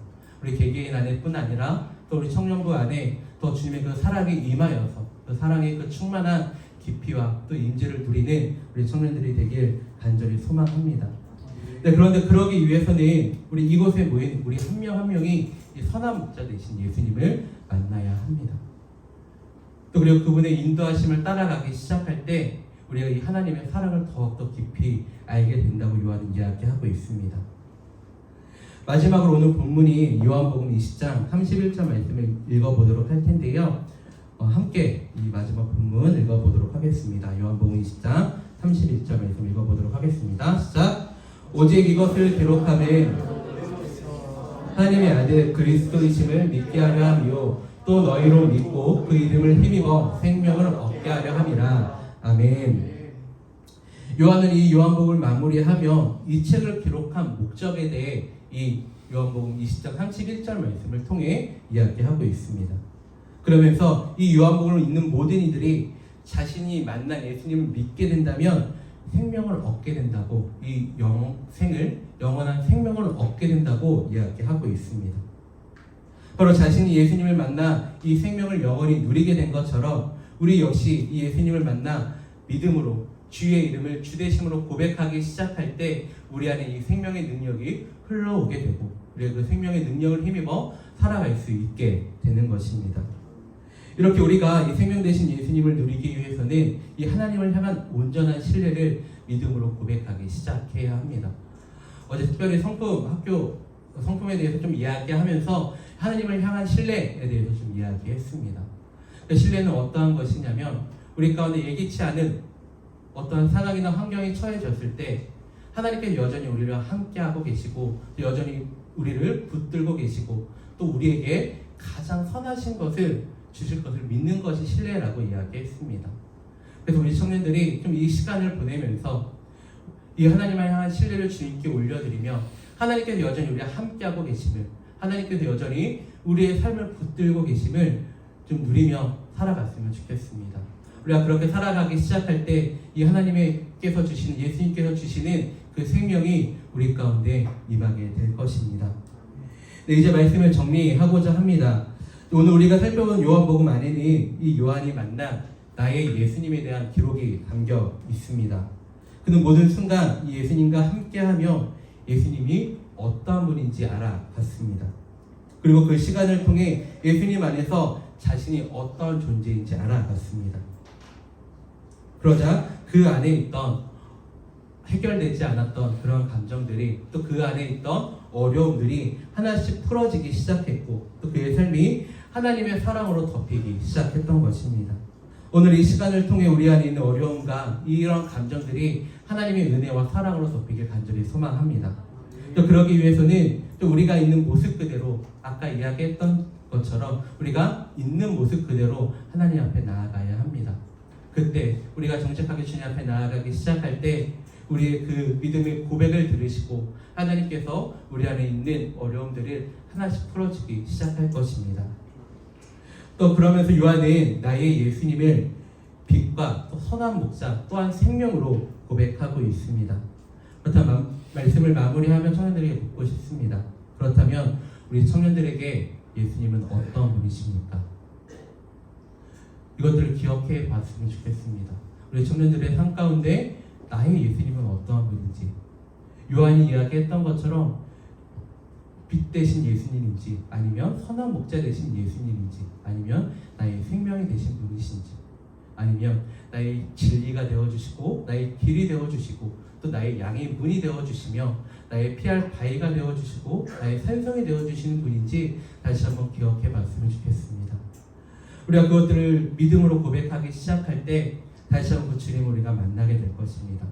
우리 개개인 안에뿐 아니라 또 우리 청년부 안에 더 주님의 그 사랑이 임하여서 그 사랑의 그 충만한 깊이와 또 임재를 누리는 우리 청년들이 되길 간절히 소망합니다. 네, 그런데 그러기 위해서는 우리 이곳에 모인 우리 한 명 한 명이 이 선한 목자 되신 예수님을 만나야 합니다. 또 그리고 그분의 인도하심을 따라가기 시작할 때 우리가 이 하나님의 사랑을 더욱더 깊이 알게 된다고 요한은 이야기하고 있습니다. 마지막으로 오늘 본문이 요한복음 20장 31절 말씀을 읽어보도록 할 텐데요. 함께 이 마지막 본문 읽어보도록 하겠습니다. 요한복음 20장 31절 말씀 읽어보도록 하겠습니다. 시작. 오직 이것을 기록하되 하나님의 아들 그리스도이심을 믿게 하려 함이요 또 너희로 믿고 그 이름을 힘입어 생명을 얻게 하려 함이라. 아멘. 요한은 이 요한복음을 마무리하며 이 책을 기록한 목적에 대해 이 요한복음 20장 31절 말씀을 통해 이야기하고 있습니다. 그러면서 이 요한복음을 읽는 모든 이들이 자신이 만난 예수님을 믿게 된다면 생명을 얻게 된다고, 이 영원한 생명을 얻게 된다고 이야기하고 있습니다. 바로 자신이 예수님을 만나 이 생명을 영원히 누리게 된 것처럼 우리 역시 이 예수님을 만나 믿음으로 주의 이름을 주되심으로 고백하기 시작할 때 우리 안에 이 생명의 능력이 흘러오게 되고 그리고 그 생명의 능력을 힘입어 살아갈 수 있게 되는 것입니다. 이렇게 우리가 이 생명 되신 예수님을 누리기 위해서는 위해서는 이 하나님을 향한 온전한 신뢰를 믿음으로 고백하기 시작해야 합니다. 어제 특별히 성품에 대해서 좀 이야기하면서 하나님을 향한 신뢰에 대해서 좀 이야기했습니다. 그 신뢰는 어떠한 것이냐면 우리 가운데 예기치 않은 어떠한 상황이나 환경에 처해졌을 때 하나님께서 여전히 우리를 함께하고 계시고 여전히 우리를 붙들고 계시고 또 우리에게 가장 선하신 것을 주실 것을 믿는 것이 신뢰라고 이야기했습니다. 그래서 우리 청년들이 좀 이 시간을 보내면서 이 하나님을 향한 신뢰를 주님께 올려드리며 하나님께서 여전히 우리와 함께하고 계심을, 하나님께서 여전히 우리의 삶을 붙들고 계심을 좀 누리며 살아갔으면 좋겠습니다. 우리가 그렇게 살아가기 시작할 때 이 하나님께서 주시는, 예수님께서 주시는 그 생명이 우리 가운데 임하게 될 것입니다. 네, 이제 말씀을 정리하고자 합니다. 오늘 우리가 살펴본 요한복음 안에는 이 요한이 만난 나의 예수님에 대한 기록이 담겨 있습니다. 그는 모든 순간 이 예수님과 함께하며 예수님이 어떠한 분인지 알아갔습니다. 그리고 그 시간을 통해 예수님 안에서 자신이 어떠한 존재인지 알아갔습니다. 그러자 그 안에 있던 해결되지 않았던 그런 감정들이 또 그 안에 있던 어려움들이 하나씩 풀어지기 시작했고 또 그의 삶이 하나님의 사랑으로 덮이기 시작했던 것입니다. 오늘 이 시간을 통해 우리 안에 있는 어려움과 이런 감정들이 하나님의 은혜와 사랑으로 덮이길 간절히 소망합니다. 또 그러기 위해서는 또 우리가 있는 모습 그대로 아까 이야기했던 것처럼 우리가 있는 모습 그대로 하나님 앞에 나아가야 합니다. 그때 우리가 정직하게 주님 앞에 나아가기 시작할 때 우리의 그 믿음의 고백을 들으시고 하나님께서 우리 안에 있는 어려움들을 하나씩 풀어주기 시작할 것입니다. 또 그러면서 요한은 나의 예수님을 빛과 또 선한 목자 또한 생명으로 고백하고 있습니다. 그렇다면 말씀을 마무리하며 청년들에게 묻고 싶습니다. 그렇다면 우리 청년들에게 예수님은 어떤 분이십니까? 이것들을 기억해 봤으면 좋겠습니다. 우리 청년들의 삶 가운데 나의 예수님은 어떠한 분인지, 요한이 이야기했던 것처럼 빛 대신 예수님인지, 아니면 선한 목자 대신 예수님인지, 아니면 나의 생명이 되신 분이신지, 아니면 나의 진리가 되어주시고 나의 길이 되어주시고 또 나의 양의 문이 되어주시며 나의 피할 바위가 되어주시고 나의 산성이 되어주시는 분인지 다시 한번 기억해 봤으면 좋겠습니다. 우리가 그것들을 믿음으로 고백하기 시작할 때 다시 한번 그 주님을 우리가 만나게 될 것입니다.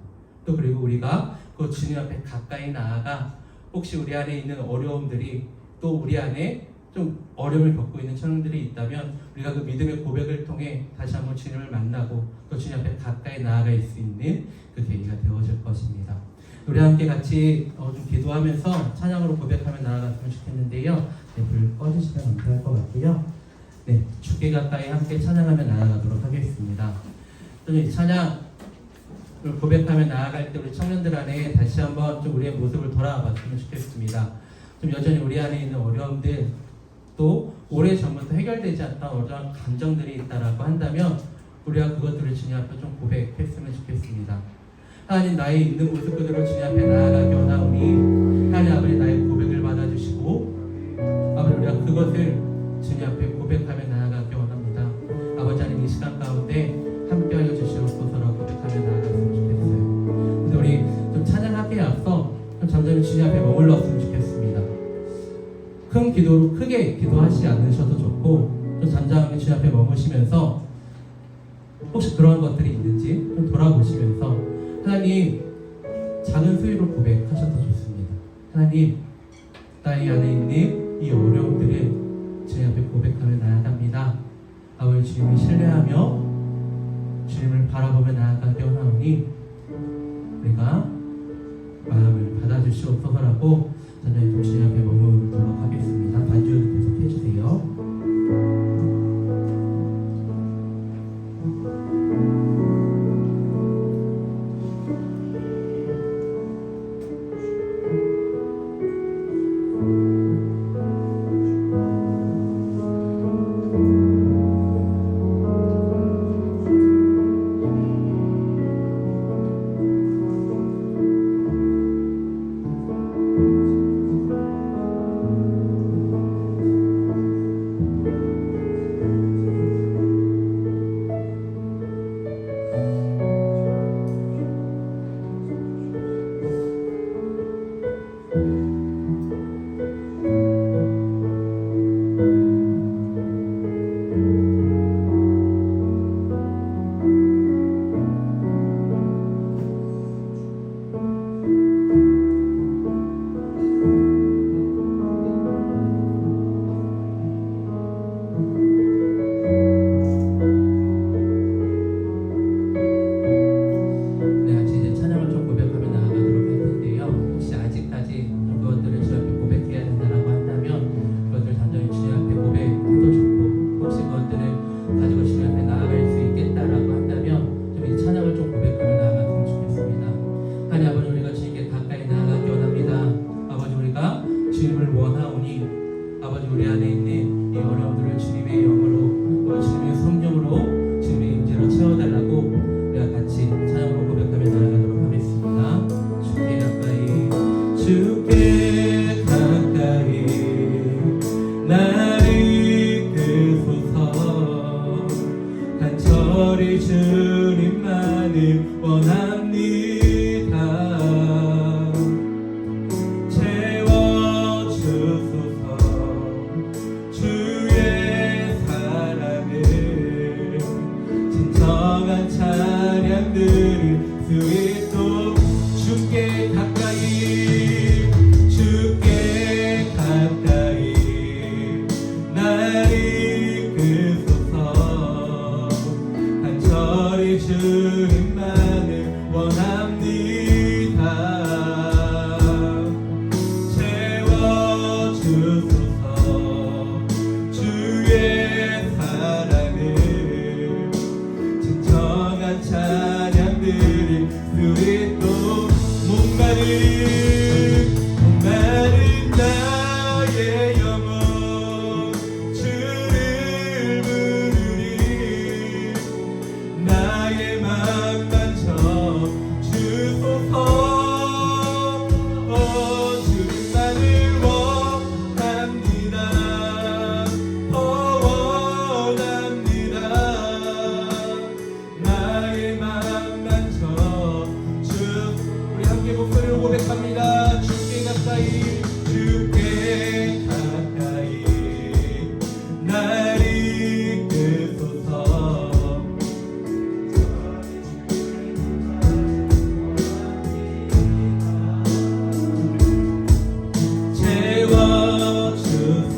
또 그리고 우리가 그 주님 앞에 가까이 나아가 혹시 우리 안에 있는 어려움들이 또 우리 안에 좀 어려움을 겪고 있는 청년들이 있다면 우리가 그 믿음의 고백을 통해 다시 한번 주님을 만나고 또 주님 앞에 가까이 나아갈 수 있는 그 계기가 되어질 것입니다. 우리 함께 같이 좀 기도하면서 찬양으로 고백하며 나아갔으면 좋겠는데요. 네, 불 꺼주시면 감사할 것 같고요. 네, 주께 가까이 함께 찬양하며 나아가도록 하겠습니다. 이 찬양을 고백하며 나아갈 때 우리 청년들 안에 다시 한번 좀 우리의 모습을 돌아봤으면 좋겠습니다. 좀 여전히 우리 안에 있는 어려움들 또 오래전부터 해결되지 않던 어려운 감정들이 있다라고 한다면 우리가 그것들을 주님 앞에 좀 고백했으면 좋겠습니다. 하나님 나의 있는 모습 그대로 주님 앞에 나아가기 원하오니 하나님 아버지 나의 고백을 받아주시고 아버지 우리가 그것을 주님 앞에 고백하며 나아가기 원합니다. 아버지 하나님 이 시간 가운데 함께하여 주시옵소서라고 고백하며 나아갔으면 좋겠어요. 근데 우리 좀 찬양하기에 앞서 좀 잠잠히 주님 앞에 머물렀으면 좋겠습니다. 큰 기도로 크게 기도하지 않으셔도 좋고 좀 잠잠하게 주님 앞에 머무시면서 혹시 그런 것들이 있는지 좀 돌아보시면서 하나님 작은 수위로 고백하셔도 좋습니다. 하나님 나의 안에 있는 이 어려움들을 주님 앞에 고백하며 나아갑니다. 아버지 주님을 신뢰하며 주님을 바라보며 나아가기 원하오니 우리가 마음을 받아주시옵소서라고 저는 주님 앞에 머무르도록 하겠습니다. 반주 계속 해주세요. 간절히 주님만을 원합니다. 채워주소서 주의 사랑을 진정한 찬양 들을 수 있도록 주께 가까이 주께 가까이 날 이끄소서 간절히 주님만을 원합니다. 채워주소서 주의 사랑을 진정한 찬양 드릴 수 있도록 목마른 나의 영혼 주를 부르니 나의 맘 만져 주소서. 주님만을 원합니다. 더 원합니다. 나의 맘 만져 주. 우리 함께 목소리로 고백합니다. 주께 가까이 주께 가까이 날 이끄소서.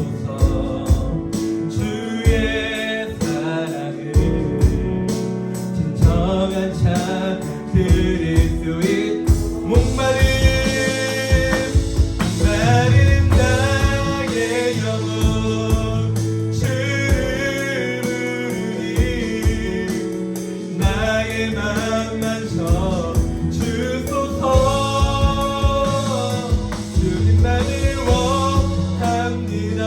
채워주소서 주의 사랑을 진정한 찬 드릴 수 있. 목마른 나의 영혼 주를 부르니 나의 맘 만져 주소서. 주님만을 원합니다.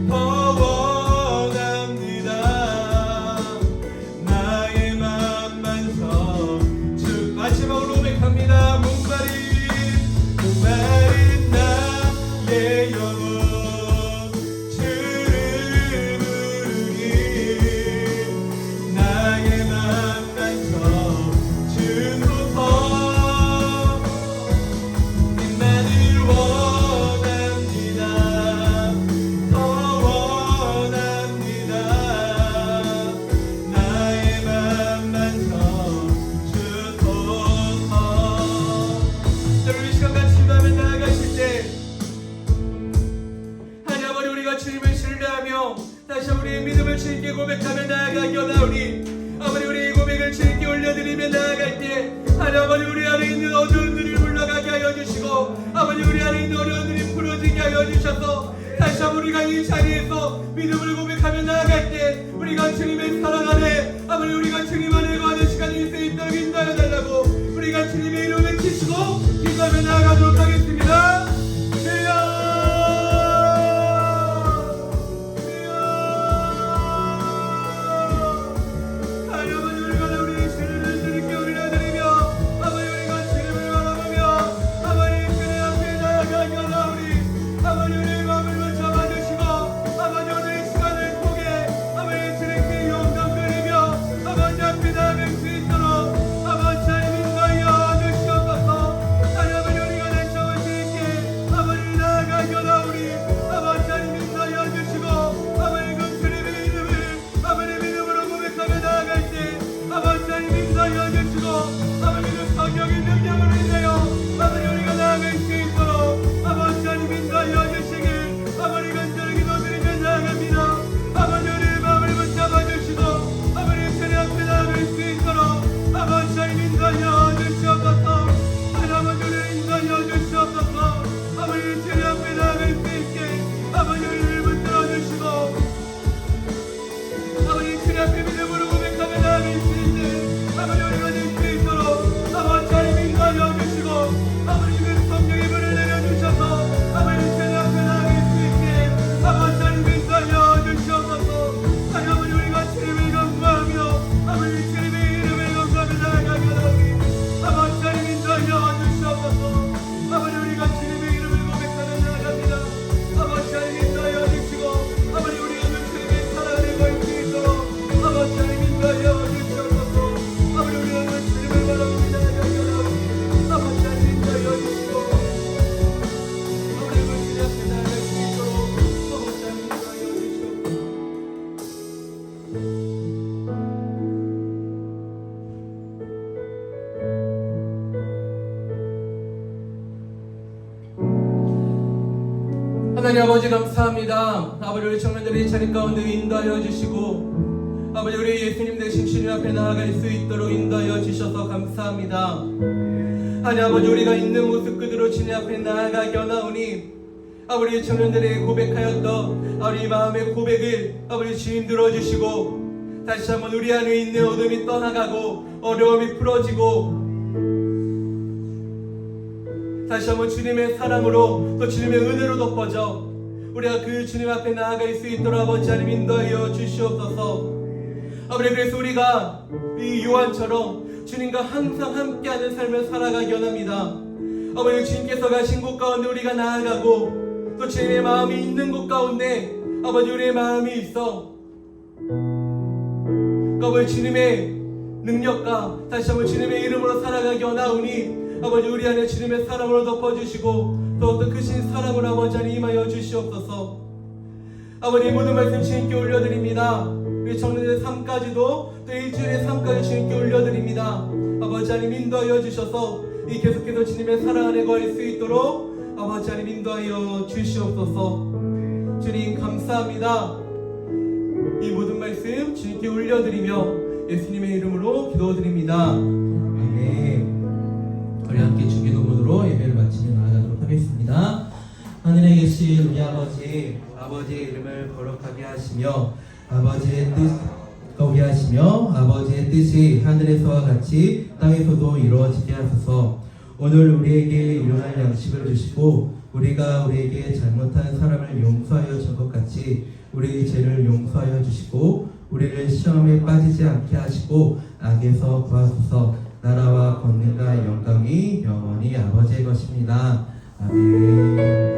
더 원합니다. 나의 맘 만져 주. 마지막으로 고백합니다. 목마른 나의 영혼 주를 부르니 나의 맘 만져 주소서. 님만을 원합니다. 더 원합니다. 나의 맘 만져 주소서. 여러분 이 시간 같이 기도하며 나아가실 때 하나님 아버지 우리가 주님을 신뢰하며 다시 우리의 믿음을 주님께 고백하며 나아가기 원하오니 아버지 우리의 고백을 주님께 올려드리며 나아갈 때 하나님 아버지 우리 안에 있는 어두운 눈이 물러가게 하여 주시고 아버지 우리 안에 있는 어려운 눈이 풀어지게 하여 주셔서 다시 한번 우리가 이 자리에서 믿음을 고백하며 나아갈 때 우리가 주님의 사랑 안에 아버지 우리가 주님 안에 거하는 시간이 있을 수 있도록 인도하여 달라고 우리가 주님의 이름을 외치시고 기도하며 나아가도록 하겠습니다. 아버지 하나님 아버지 감사합니다. 아버지 우리 청년들이 자리 가운데 인도하여 주시고 아버지 우리 예수님 대신 주님 앞에 나아갈 수 있도록 인도하여 주셔서 감사합니다. 하나님 아버지 우리가 있는 모습 그대로 주님 앞에 나아가게 하나오니 아버지 청년들의 고백하였던 아버지 마음의 고백을 아버지 주님 들어주시고 다시 한번 우리 안에 있는 어둠이 떠나가고 어려움이 풀어지고 다시 한번 주님의 사랑으로 또 주님의 은혜로 덮어져 우리가 그 주님 앞에 나아갈 수 있도록 아버지 하나님 인도하여 주시옵소서. 아버지 그래서 우리가 이 요한처럼 주님과 항상 함께하는 삶을 살아가기 원합니다. 아버지 주님께서 가신 곳 가운데 우리가 나아가고 또 주님의 마음이 있는 곳 가운데 아버지 우리의 마음이 있어 아버지 주님의 능력과 다시 한번 주님의 이름으로 살아가기 원하오니 아버지 우리 안에 주님의 사랑으로 덮어주시고 또 크신 사랑으로 아버지 안에 임하여 주시옵소서. 아버지 모든 말씀 주님께 올려드립니다. 우리 청년들의 삶까지도 또 일주일의 삶까지 주님께 올려드립니다. 아버지 하나님 인도하여 주셔서 이 계속해서 주님의 사랑 안에 거할 수 있도록 아버지 하나님 인도하여 주시옵소서. 주님 감사합니다. 이 모든 말씀 주님께 올려드리며 예수님의 이름으로 기도드립니다. 아멘. 우리 함께 주기도문으로 예배를 마치며 나아가도록 하겠습니다. 하늘에 계신 우리 아버지, 아버지의 이름을 거룩하게 하시며 아버지의 뜻이 하늘에서와 같이 땅에서도 이루어지게 하소서. 오늘 우리에게 일용할 양식을 주시고 우리가 우리에게 잘못한 사람을 용서하여 준 것 같이 우리 죄를 용서하여 주시고 우리를 시험에 빠지지 않게 하시고 악에서 구하소서. 나라와 권능과 영광이 영원히 아버지의 것입니다. 아멘.